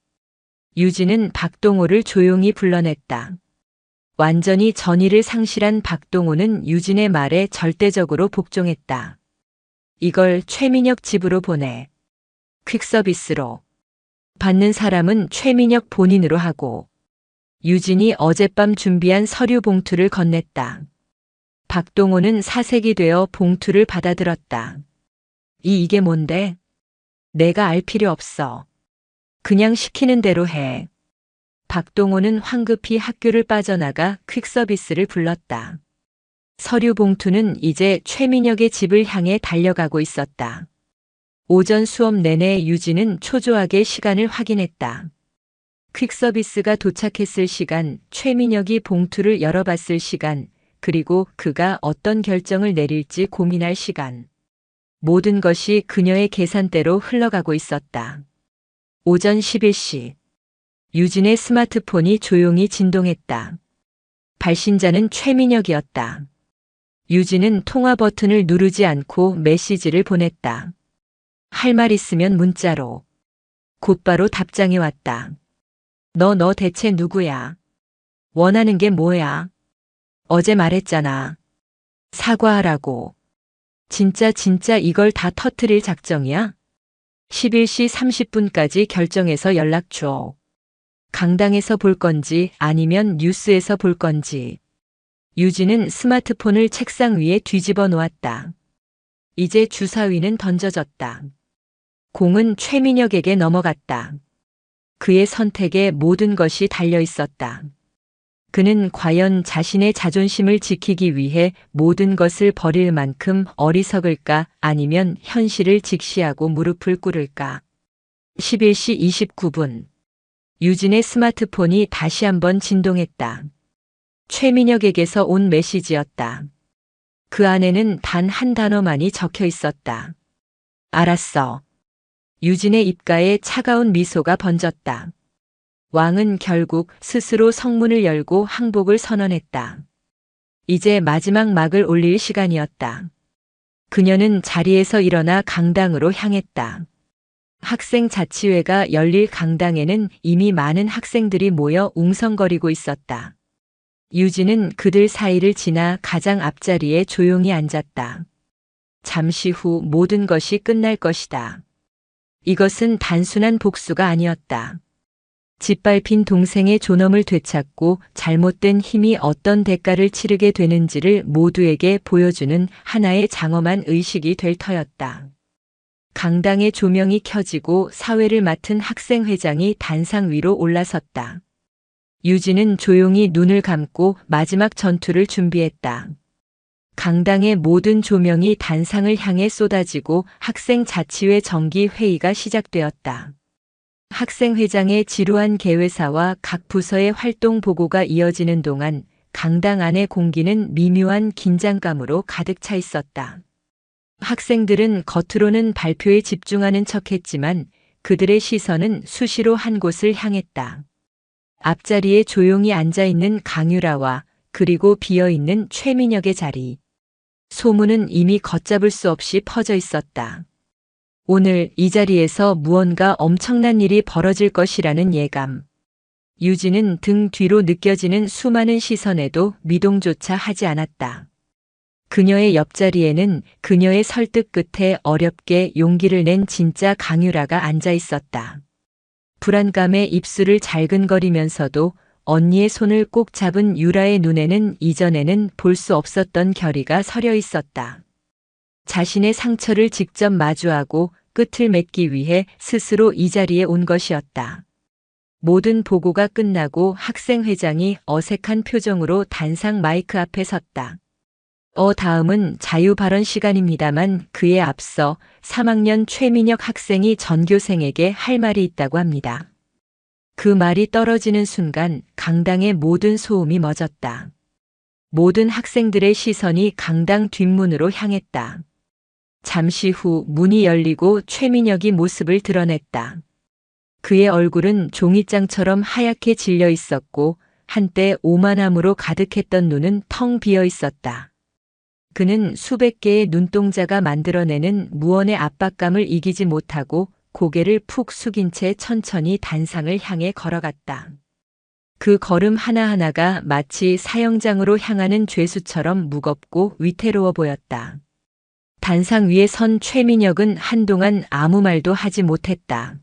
유진은 박동호를 조용히 불러냈다. 완전히 전의를 상실한 박동호는 유진의 말에 절대적으로 복종했다. 이걸 최민혁 집으로 보내. 퀵서비스로. 받는 사람은 최민혁 본인으로 하고. 유진이 어젯밤 준비한 서류 봉투를 건넸다. 박동호는 사색이 되어 봉투를 받아들었다. 이게 뭔데? 내가 알 필요 없어. 그냥 시키는 대로 해. 박동호는 황급히 학교를 빠져나가 퀵서비스를 불렀다. 서류 봉투는 이제 최민혁의 집을 향해 달려가고 있었다. 오전 수업 내내 유진은 초조하게 시간을 확인했다. 퀵서비스가 도착했을 시간, 최민혁이 봉투를 열어봤을 시간, 그리고 그가 어떤 결정을 내릴지 고민할 시간. 모든 것이 그녀의 계산대로 흘러가고 있었다. 오전 11시. 유진의 스마트폰이 조용히 진동했다. 발신자는 최민혁이었다. 유진은 통화 버튼을 누르지 않고 메시지를 보냈다. 할 말 있으면 문자로. 곧바로 답장이 왔다. 너 대체 누구야? 원하는 게 뭐야? 어제 말했잖아. 사과하라고. 진짜 이걸 다 터뜨릴 작정이야? 11시 30분까지 결정해서 연락 줘. 강당에서 볼 건지 아니면 뉴스에서 볼 건지. 유진은 스마트폰을 책상 위에 뒤집어 놓았다. 이제 주사위는 던져졌다. 공은 최민혁에게 넘어갔다. 그의 선택에 모든 것이 달려 있었다. 그는 과연 자신의 자존심을 지키기 위해 모든 것을 버릴 만큼 어리석을까, 아니면 현실을 직시하고 무릎을 꿇을까. 11시 29분. 유진의 스마트폰이 다시 한번 진동했다. 최민혁에게서 온 메시지였다. 그 안에는 단 한 단어만이 적혀 있었다. 알았어. 유진의 입가에 차가운 미소가 번졌다. 왕은 결국 스스로 성문을 열고 항복을 선언했다. 이제 마지막 막을 올릴 시간이었다. 그녀는 자리에서 일어나 강당으로 향했다. 학생자치회가 열릴 강당에는 이미 많은 학생들이 모여 웅성거리고 있었다. 유진은 그들 사이를 지나 가장 앞자리에 조용히 앉았다. 잠시 후 모든 것이 끝날 것이다. 이것은 단순한 복수가 아니었다. 짓밟힌 동생의 존엄을 되찾고 잘못된 힘이 어떤 대가를 치르게 되는지를 모두에게 보여주는 하나의 장엄한 의식이 될 터였다. 강당의 조명이 켜지고 사회를 맡은 학생회장이 단상 위로 올라섰다. 유진은 조용히 눈을 감고 마지막 전투를 준비했다. 강당의 모든 조명이 단상을 향해 쏟아지고 학생자치회 정기회의가 시작되었다. 학생회장의 지루한 개회사와 각 부서의 활동 보고가 이어지는 동안 강당 안의 공기는 미묘한 긴장감으로 가득 차 있었다. 학생들은 겉으로는 발표에 집중하는 척했지만 그들의 시선은 수시로 한 곳을 향했다. 앞자리에 조용히 앉아있는 강유라와 그리고 비어있는 최민혁의 자리. 소문은 이미 걷잡을 수 없이 퍼져 있었다. 오늘 이 자리에서 무언가 엄청난 일이 벌어질 것이라는 예감. 유진은 등 뒤로 느껴지는 수많은 시선에도 미동조차 하지 않았다. 그녀의 옆자리에는 그녀의 설득 끝에 어렵게 용기를 낸 진짜 강유라가 앉아 있었다. 불안감에 입술을 잘근거리면서도 언니의 손을 꼭 잡은 유라의 눈에는 이전에는 볼 수 없었던 결의가 서려 있었다. 자신의 상처를 직접 마주하고 끝을 맺기 위해 스스로 이 자리에 온 것이었다. 모든 보고가 끝나고 학생회장이 어색한 표정으로 단상 마이크 앞에 섰다. 다음은 자유 발언 시간입니다만 그에 앞서 3학년 최민혁 학생이 전교생에게 할 말이 있다고 합니다. 그 말이 떨어지는 순간 강당의 모든 소음이 멎었다. 모든 학생들의 시선이 강당 뒷문으로 향했다. 잠시 후 문이 열리고 최민혁이 모습을 드러냈다. 그의 얼굴은 종이장처럼 하얗게 질려 있었고 한때 오만함으로 가득했던 눈은 텅 비어 있었다. 그는 수백 개의 눈동자가 만들어내는 무언의 압박감을 이기지 못하고 고개를 푹 숙인 채 천천히 단상을 향해 걸어갔다. 그 걸음 하나하나가 마치 사형장으로 향하는 죄수처럼 무겁고 위태로워 보였다. 단상 위에 선 최민혁은 한동안 아무 말도 하지 못했다.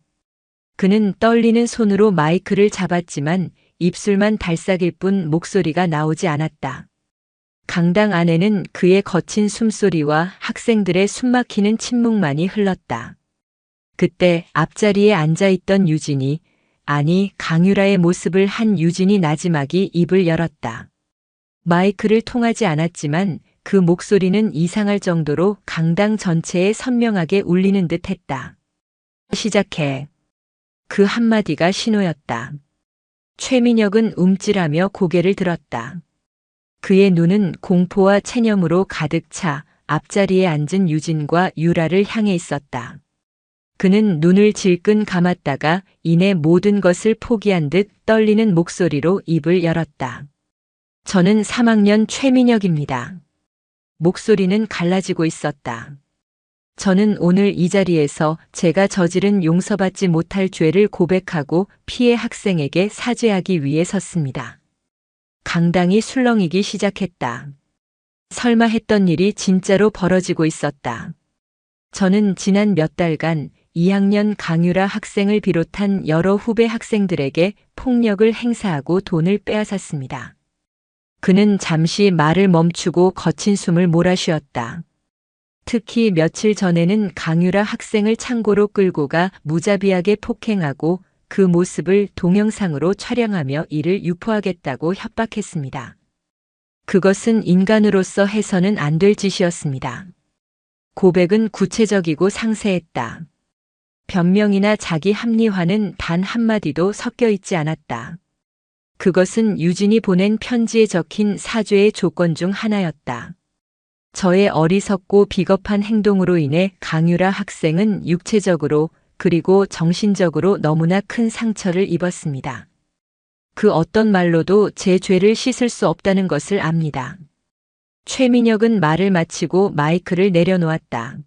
그는 떨리는 손으로 마이크를 잡았지만 입술만 달싹일 뿐 목소리가 나오지 않았다. 강당 안에는 그의 거친 숨소리와 학생들의 숨막히는 침묵만이 흘렀다. 그때 앞자리에 앉아있던 유진이, 아니 강유라의 모습을 한 유진이 나지막이 입을 열었다. 마이크를 통하지 않았지만 그 목소리는 이상할 정도로 강당 전체에 선명하게 울리는 듯 했다. 시작해. 그 한마디가 신호였다. 최민혁은 움찔하며 고개를 들었다. 그의 눈은 공포와 체념으로 가득 차 앞자리에 앉은 유진과 유라를 향해 있었다. 그는 눈을 질끈 감았다가 이내 모든 것을 포기한 듯 떨리는 목소리로 입을 열었다. 저는 3학년 최민혁입니다. 목소리는 갈라지고 있었다. 저는 오늘 이 자리에서 제가 저지른 용서받지 못할 죄를 고백하고 피해 학생에게 사죄하기 위해 섰습니다. 강당이 술렁이기 시작했다. 설마 했던 일이 진짜로 벌어지고 있었다. 저는 지난 몇 달간 2학년 강유라 학생을 비롯한 여러 후배 학생들에게 폭력을 행사하고 돈을 빼앗았습니다. 그는 잠시 말을 멈추고 거친 숨을 몰아쉬었다. 특히 며칠 전에는 강유라 학생을 창고로 끌고 가 무자비하게 폭행하고 그 모습을 동영상으로 촬영하며 이를 유포하겠다고 협박했습니다. 그것은 인간으로서 해서는 안 될 짓이었습니다. 고백은 구체적이고 상세했다. 변명이나 자기 합리화는 단 한마디도 섞여 있지 않았다. 그것은 유진이 보낸 편지에 적힌 사죄의 조건 중 하나였다. 저의 어리석고 비겁한 행동으로 인해 강유라 학생은 육체적으로 그리고 정신적으로 너무나 큰 상처를 입었습니다. 그 어떤 말로도 제 죄를 씻을 수 없다는 것을 압니다. 최민혁은 말을 마치고 마이크를 내려놓았다.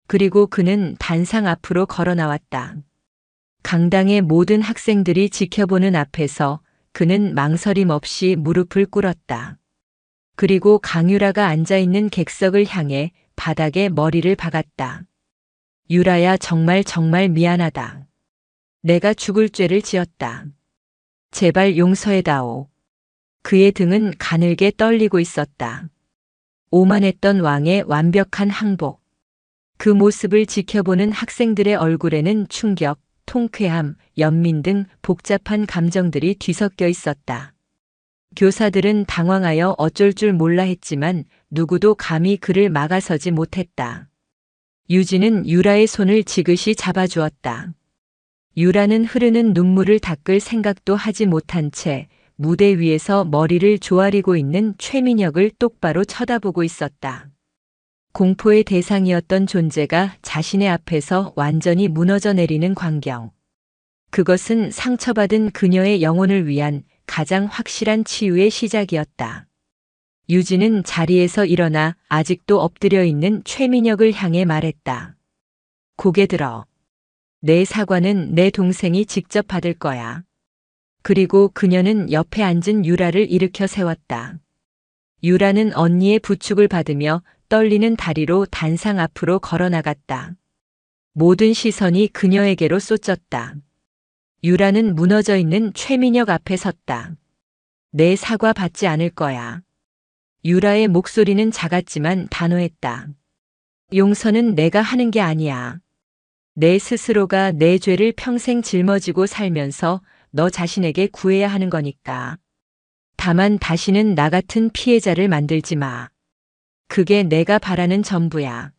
그리고 그는 단상 앞으로 걸어 나왔다. 강당의 모든 학생들이 지켜보는 앞에서 그는 망설임 없이 무릎을 꿇었다. 그리고 강유라가 앉아있는 객석을 향해 바닥에 머리를 박았다. 유라야, 정말 미안하다. 내가 죽을 죄를 지었다. 제발 용서해다오. 그의 등은 가늘게 떨리고 있었다. 오만했던 왕의 완벽한 항복. 그 모습을 지켜보는 학생들의 얼굴에는 충격, 통쾌함, 연민 등 복잡한 감정들이 뒤섞여 있었다. 교사들은 당황하여 어쩔 줄 몰라 했지만 누구도 감히 그를 막아서지 못했다. 유진은 유라의 손을 지그시 잡아주었다. 유라는 흐르는 눈물을 닦을 생각도 하지 못한 채 무대 위에서 머리를 조아리고 있는 최민혁을 똑바로 쳐다보고 있었다. 공포의 대상이었던 존재가 자신의 앞에서 완전히 무너져 내리는 광경. 그것은 상처받은 그녀의 영혼을 위한 가장 확실한 치유의 시작이었다. 유진은 자리에서 일어나 아직도 엎드려 있는 최민혁을 향해 말했다. 고개 들어. 내 사과는 내 동생이 직접 받을 거야. 그리고 그녀는 옆에 앉은 유라를 일으켜 세웠다. 유라는 언니의 부축을 받으며 떨리는 다리로 단상 앞으로 걸어 나갔다. 모든 시선이 그녀에게로 쏟졌다. 유라는 무너져 있는 최민혁 앞에 섰다. 내 사과 받지 않을 거야. 유라의 목소리는 작았지만 단호했다. 용서는 내가 하는 게 아니야. 내 스스로가 내 죄를 평생 짊어지고 살면서 너 자신에게 구해야 하는 거니까. 다만 다시는 나 같은 피해자를 만들지 마. 그게 내가 바라는 전부야.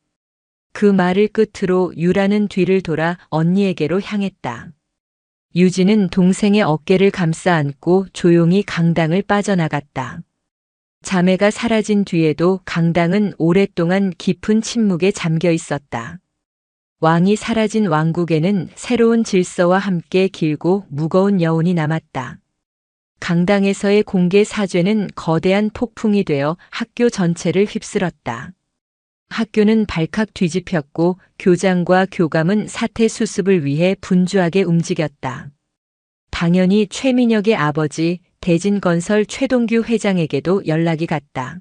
그 말을 끝으로 유라는 뒤를 돌아 언니에게로 향했다. 유진은 동생의 어깨를 감싸 안고 조용히 강당을 빠져나갔다. 자매가 사라진 뒤에도 강당은 오랫동안 깊은 침묵에 잠겨 있었다. 왕이 사라진 왕국에는 새로운 질서와 함께 길고 무거운 여운이 남았다. 강당에서의 공개 사죄는 거대한 폭풍이 되어 학교 전체를 휩쓸었다. 학교는 발칵 뒤집혔고 교장과 교감은 사태 수습을 위해 분주하게 움직였다. 당연히 최민혁의 아버지 대진건설 최동규 회장에게도 연락이 갔다.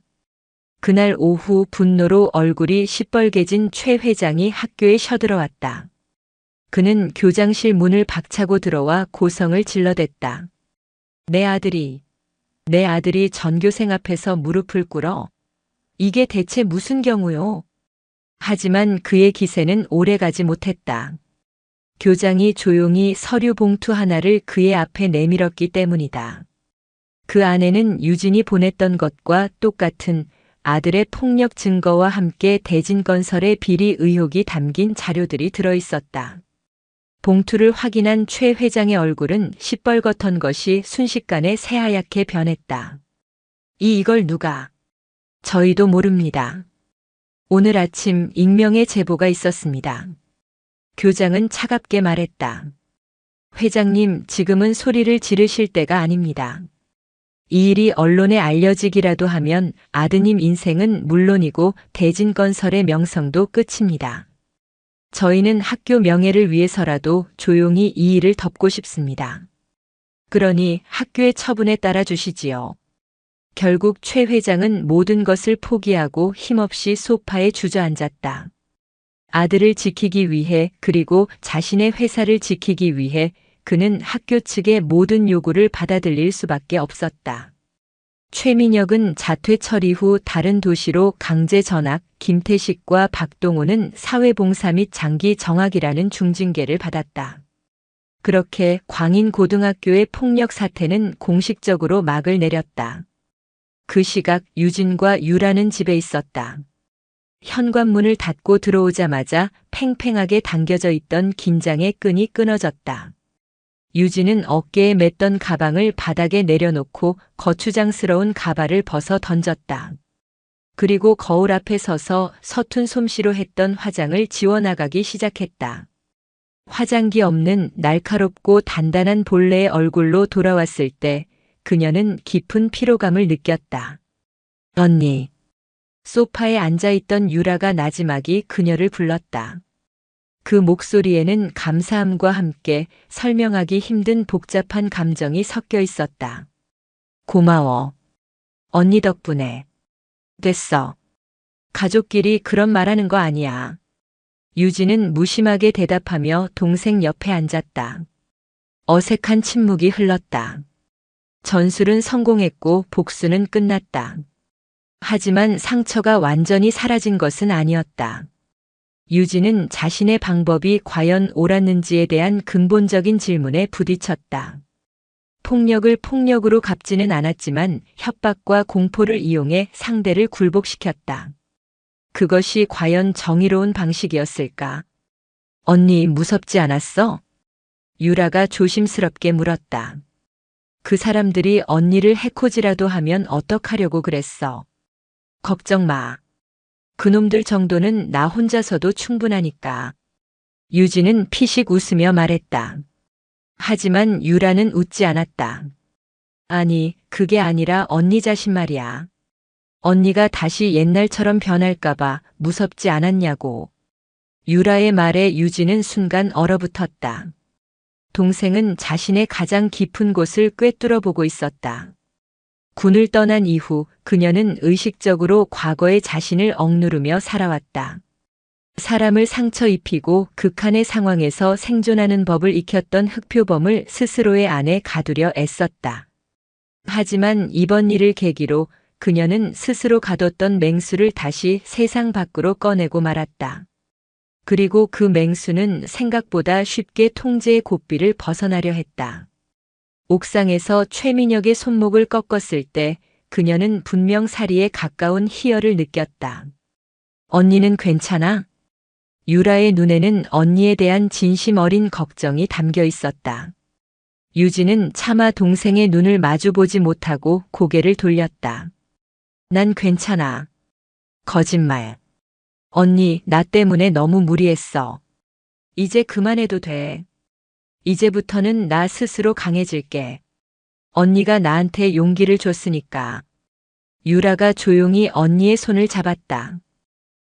그날 오후 분노로 얼굴이 시뻘개진 최 회장이 학교에 쳐들어왔다. 그는 교장실 문을 박차고 들어와 고성을 질러댔다. 내 아들이 전교생 앞에서 무릎을 꿇어. 이게 대체 무슨 경우요? 하지만 그의 기세는 오래가지 못했다. 교장이 조용히 서류 봉투 하나를 그의 앞에 내밀었기 때문이다. 그 안에는 유진이 보냈던 것과 똑같은 아들의 폭력 증거와 함께 대진건설의 비리 의혹이 담긴 자료들이 들어있었다. 봉투를 확인한 최 회장의 얼굴은 시뻘겋던 것이 순식간에 새하얗게 변했다. 이걸 누가? 저희도 모릅니다. 오늘 아침 익명의 제보가 있었습니다. 교장은 차갑게 말했다. 회장님, 지금은 소리를 지르실 때가 아닙니다. 이 일이 언론에 알려지기라도 하면 아드님 인생은 물론이고 대진건설의 명성도 끝입니다. 저희는 학교 명예를 위해서라도 조용히 이 일을 덮고 싶습니다. 그러니 학교의 처분에 따라 주시지요. 결국 최 회장은 모든 것을 포기하고 힘없이 소파에 주저앉았다. 아들을 지키기 위해 그리고 자신의 회사를 지키기 위해 그는 학교 측의 모든 요구를 받아들일 수밖에 없었다. 최민혁은 자퇴 처리 후 다른 도시로 강제 전학, 김태식과 박동호는 사회봉사 및 장기 정학이라는 중징계를 받았다. 그렇게 광인고등학교의 폭력 사태는 공식적으로 막을 내렸다. 그 시각 유진과 유라는 집에 있었다. 현관문을 닫고 들어오자마자 팽팽하게 당겨져 있던 긴장의 끈이 끊어졌다. 유진은 어깨에 맸던 가방을 바닥에 내려놓고 거추장스러운 가발을 벗어 던졌다. 그리고 거울 앞에 서서 서툰 솜씨로 했던 화장을 지워나가기 시작했다. 화장기 없는 날카롭고 단단한 본래의 얼굴로 돌아왔을 때 그녀는 깊은 피로감을 느꼈다. 언니. 소파에 앉아있던 유라가 나지막이 그녀를 불렀다. 그 목소리에는 감사함과 함께 설명하기 힘든 복잡한 감정이 섞여 있었다. 고마워. 언니 덕분에. 됐어. 가족끼리 그런 말하는 거 아니야. 유진은 무심하게 대답하며 동생 옆에 앉았다. 어색한 침묵이 흘렀다. 전술은 성공했고 복수는 끝났다. 하지만 상처가 완전히 사라진 것은 아니었다. 유진은 자신의 방법이 과연 옳았는지에 대한 근본적인 질문에 부딪혔다. 폭력을 폭력으로 갚지는 않았지만 협박과 공포를 이용해 상대를 굴복시켰다. 그것이 과연 정의로운 방식이었을까? 언니 무섭지 않았어? 유라가 조심스럽게 물었다. 그 사람들이 언니를 해코지라도 하면 어떡하려고 그랬어? 걱정 마. 그놈들 정도는 나 혼자서도 충분하니까. 유진은 피식 웃으며 말했다. 하지만 유라는 웃지 않았다. 아니, 그게 아니라 언니 자신 말이야. 언니가 다시 옛날처럼 변할까봐 무섭지 않았냐고. 유라의 말에 유진은 순간 얼어붙었다. 동생은 자신의 가장 깊은 곳을 꿰뚫어 보고 있었다. 군을 떠난 이후 그녀는 의식적으로 과거의 자신을 억누르며 살아왔다. 사람을 상처 입히고 극한의 상황에서 생존하는 법을 익혔던 흑표범을 스스로의 안에 가두려 애썼다. 하지만 이번 일을 계기로 그녀는 스스로 가뒀던 맹수를 다시 세상 밖으로 꺼내고 말았다. 그리고 그 맹수는 생각보다 쉽게 통제의 고삐를 벗어나려 했다. 옥상에서 최민혁의 손목을 꺾었을 때 그녀는 분명 살이에 가까운 희열을 느꼈다. 언니는 괜찮아? 유라의 눈에는 언니에 대한 진심 어린 걱정이 담겨 있었다. 유진은 차마 동생의 눈을 마주보지 못하고 고개를 돌렸다. 난 괜찮아. 거짓말. 언니, 나 때문에 너무 무리했어. 이제 그만해도 돼. 이제부터는 나 스스로 강해질게. 언니가 나한테 용기를 줬으니까. 유라가 조용히 언니의 손을 잡았다.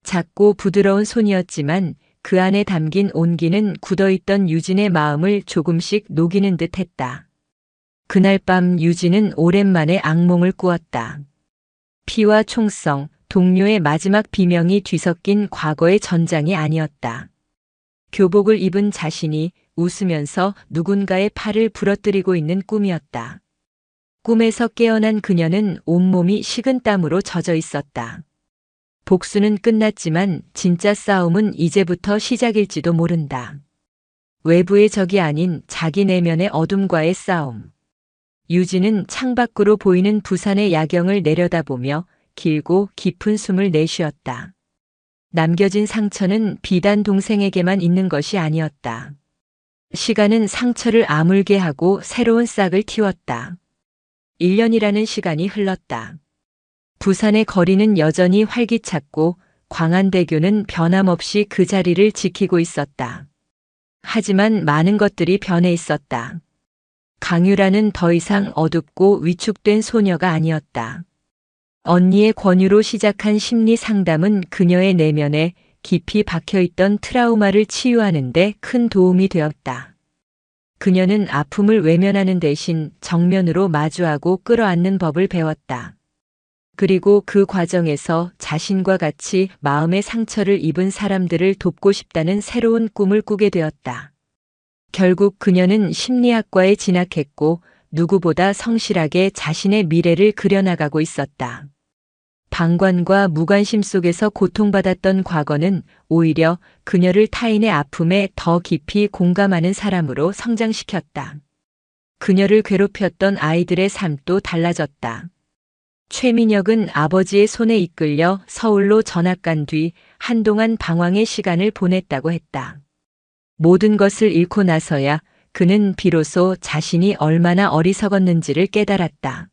작고 부드러운 손이었지만 그 안에 담긴 온기는 굳어있던 유진의 마음을 조금씩 녹이는 듯 했다. 그날 밤 유진은 오랜만에 악몽을 꾸었다. 피와 총성, 동료의 마지막 비명이 뒤섞인 과거의 전장이 아니었다. 교복을 입은 자신이 웃으면서 누군가의 팔을 부러뜨리고 있는 꿈이었다. 꿈에서 깨어난 그녀는 온몸이 식은땀으로 젖어 있었다. 복수는 끝났지만 진짜 싸움은 이제부터 시작일지도 모른다. 외부의 적이 아닌 자기 내면의 어둠과의 싸움. 유진은 창밖으로 보이는 부산의 야경을 내려다보며 길고 깊은 숨을 내쉬었다. 남겨진 상처는 비단 동생에게만 있는 것이 아니었다. 시간은 상처를 아물게 하고 새로운 싹을 틔웠다. 1년이라는 시간이 흘렀다. 부산의 거리는 여전히 활기찼고 광안대교는 변함없이 그 자리를 지키고 있었다. 하지만 많은 것들이 변해 있었다. 강유라는 더 이상 어둡고 위축된 소녀가 아니었다. 언니의 권유로 시작한 심리 상담은 그녀의 내면에 깊이 박혀있던 트라우마를 치유하는 데 큰 도움이 되었다. 그녀는 아픔을 외면하는 대신 정면으로 마주하고 끌어안는 법을 배웠다. 그리고 그 과정에서 자신과 같이 마음의 상처를 입은 사람들을 돕고 싶다는 새로운 꿈을 꾸게 되었다. 결국 그녀는 심리학과에 진학했고 누구보다 성실하게 자신의 미래를 그려나가고 있었다. 방관과 무관심 속에서 고통받았던 과거는 오히려 그녀를 타인의 아픔에 더 깊이 공감하는 사람으로 성장시켰다. 그녀를 괴롭혔던 아이들의 삶도 달라졌다. 최민혁은 아버지의 손에 이끌려 서울로 전학 간 뒤 한동안 방황의 시간을 보냈다고 했다. 모든 것을 잃고 나서야 그는 비로소 자신이 얼마나 어리석었는지를 깨달았다.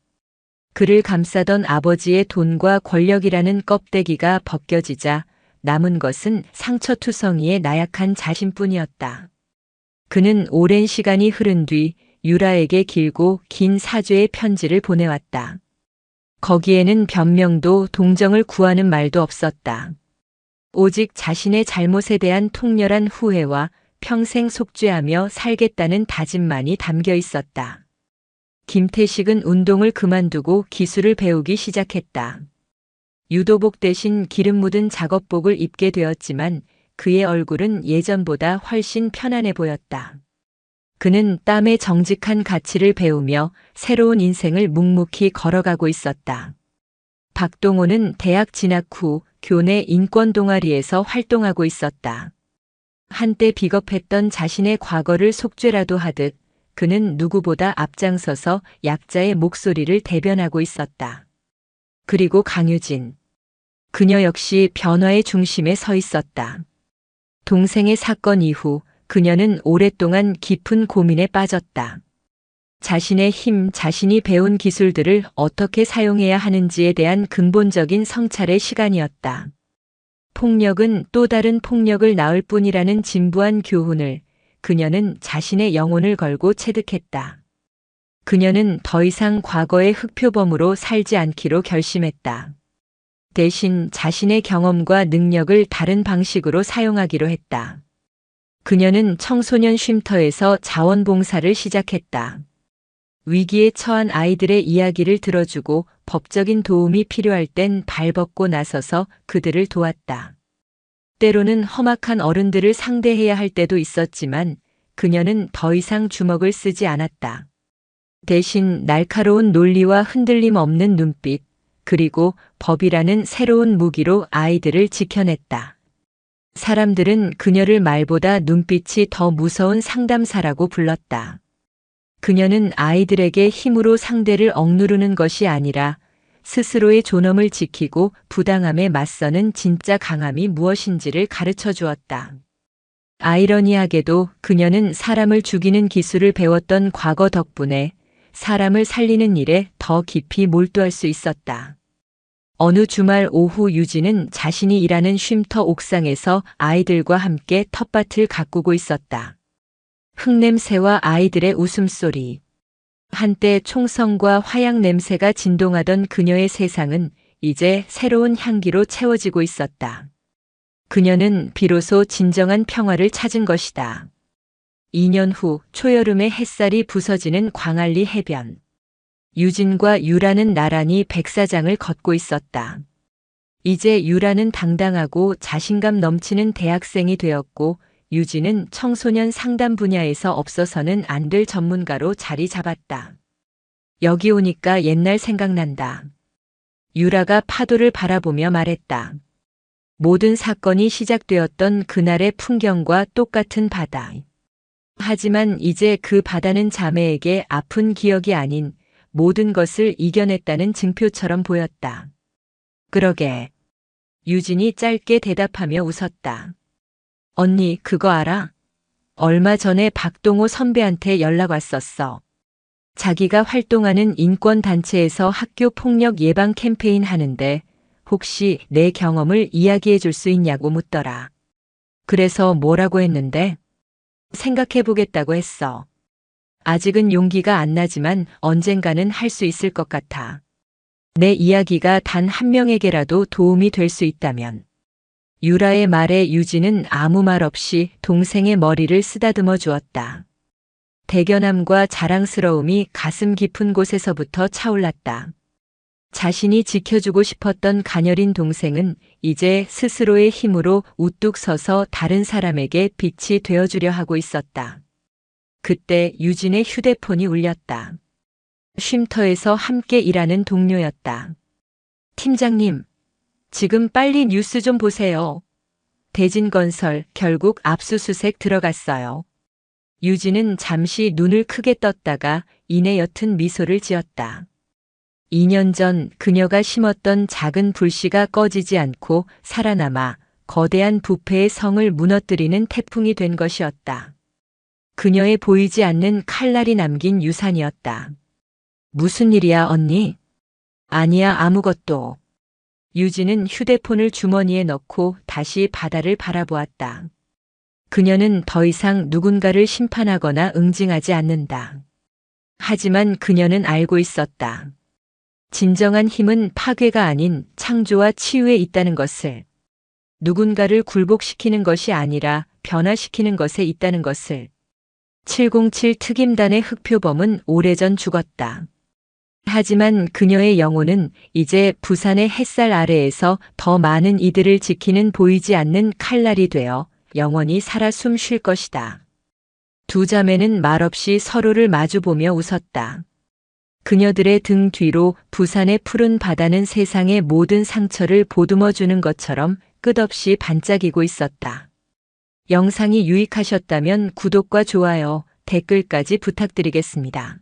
그를 감싸던 아버지의 돈과 권력이라는 껍데기가 벗겨지자 남은 것은 상처투성이의 나약한 자신뿐이었다. 그는 오랜 시간이 흐른 뒤 유라에게 길고 긴 사죄의 편지를 보내왔다. 거기에는 변명도 동정을 구하는 말도 없었다. 오직 자신의 잘못에 대한 통렬한 후회와 평생 속죄하며 살겠다는 다짐만이 담겨 있었다. 김태식은 운동을 그만두고 기술을 배우기 시작했다. 유도복 대신 기름 묻은 작업복을 입게 되었지만 그의 얼굴은 예전보다 훨씬 편안해 보였다. 그는 땀의 정직한 가치를 배우며 새로운 인생을 묵묵히 걸어가고 있었다. 박동호는 대학 진학 후 교내 인권 동아리에서 활동하고 있었다. 한때 비겁했던 자신의 과거를 속죄라도 하듯 그는 누구보다 앞장서서 약자의 목소리를 대변하고 있었다. 그리고 강유진. 그녀 역시 변화의 중심에 서 있었다. 동생의 사건 이후 그녀는 오랫동안 깊은 고민에 빠졌다. 자신의 힘, 자신이 배운 기술들을 어떻게 사용해야 하는지에 대한 근본적인 성찰의 시간이었다. 폭력은 또 다른 폭력을 낳을 뿐이라는 진부한 교훈을 그녀는 자신의 영혼을 걸고 체득했다. 그녀는 더 이상 과거의 흑표범으로 살지 않기로 결심했다. 대신 자신의 경험과 능력을 다른 방식으로 사용하기로 했다. 그녀는 청소년 쉼터에서 자원봉사를 시작했다. 위기에 처한 아이들의 이야기를 들어주고 법적인 도움이 필요할 땐 발벗고 나서서 그들을 도왔다. 때로는 험악한 어른들을 상대해야 할 때도 있었지만 그녀는 더 이상 주먹을 쓰지 않았다. 대신 날카로운 논리와 흔들림 없는 눈빛, 그리고 법이라는 새로운 무기로 아이들을 지켜냈다. 사람들은 그녀를 말보다 눈빛이 더 무서운 상담사라고 불렀다. 그녀는 아이들에게 힘으로 상대를 억누르는 것이 아니라 스스로의 존엄을 지키고 부당함에 맞서는 진짜 강함이 무엇인지를 가르쳐 주었다. 아이러니하게도 그녀는 사람을 죽이는 기술을 배웠던 과거 덕분에 사람을 살리는 일에 더 깊이 몰두할 수 있었다. 어느 주말 오후 유진은 자신이 일하는 쉼터 옥상에서 아이들과 함께 텃밭을 가꾸고 있었다. 흙냄새와 아이들의 웃음소리. 한때 총성과 화약 냄새가 진동하던 그녀의 세상은 이제 새로운 향기로 채워지고 있었다. 그녀는 비로소 진정한 평화를 찾은 것이다. 2년 후 초여름의 햇살이 부서지는 광안리 해변. 유진과 유라는 나란히 백사장을 걷고 있었다. 이제 유라는 당당하고 자신감 넘치는 대학생이 되었고 유진은 청소년 상담 분야에서 없어서는 안 될 전문가로 자리 잡았다. 여기 오니까 옛날 생각난다. 유라가 파도를 바라보며 말했다. 모든 사건이 시작되었던 그날의 풍경과 똑같은 바다. 하지만 이제 그 바다는 자매에게 아픈 기억이 아닌 모든 것을 이겨냈다는 증표처럼 보였다. 그러게. 유진이 짧게 대답하며 웃었다. 언니, 그거 알아? 얼마 전에 박동호 선배한테 연락 왔었어. 자기가 활동하는 인권단체에서 학교 폭력 예방 캠페인 하는데 혹시 내 경험을 이야기해 줄 수 있냐고 묻더라. 그래서 뭐라고 했는데? 생각해 보겠다고 했어. 아직은 용기가 안 나지만 언젠가는 할 수 있을 것 같아. 내 이야기가 단 한 명에게라도 도움이 될 수 있다면. 유라의 말에 유진은 아무 말 없이 동생의 머리를 쓰다듬어 주었다. 대견함과 자랑스러움이 가슴 깊은 곳에서부터 차올랐다. 자신이 지켜주고 싶었던 가녀린 동생은 이제 스스로의 힘으로 우뚝 서서 다른 사람에게 빛이 되어주려 하고 있었다. 그때 유진의 휴대폰이 울렸다. 쉼터에서 함께 일하는 동료였다. 팀장님, 지금 빨리 뉴스 좀 보세요. 대진건설 결국 압수수색 들어갔어요. 유진은 잠시 눈을 크게 떴다가 이내 옅은 미소를 지었다. 2년 전 그녀가 심었던 작은 불씨가 꺼지지 않고 살아남아 거대한 부패의 성을 무너뜨리는 태풍이 된 것이었다. 그녀의 보이지 않는 칼날이 남긴 유산이었다. 무슨 일이야, 언니? 아니야, 아무것도. 유진은 휴대폰을 주머니에 넣고 다시 바다를 바라보았다. 그녀는 더 이상 누군가를 심판하거나 응징하지 않는다. 하지만 그녀는 알고 있었다. 진정한 힘은 파괴가 아닌 창조와 치유에 있다는 것을. 누군가를 굴복시키는 것이 아니라 변화시키는 것에 있다는 것을. 707 특임단의 흑표범은 오래전 죽었다. 하지만 그녀의 영혼은 이제 부산의 햇살 아래에서 더 많은 이들을 지키는 보이지 않는 칼날이 되어 영원히 살아 숨 쉴 것이다. 두 자매는 말없이 서로를 마주보며 웃었다. 그녀들의 등 뒤로 부산의 푸른 바다는 세상의 모든 상처를 보듬어주는 것처럼 끝없이 반짝이고 있었다. 영상이 유익하셨다면 구독과 좋아요, 댓글까지 부탁드리겠습니다.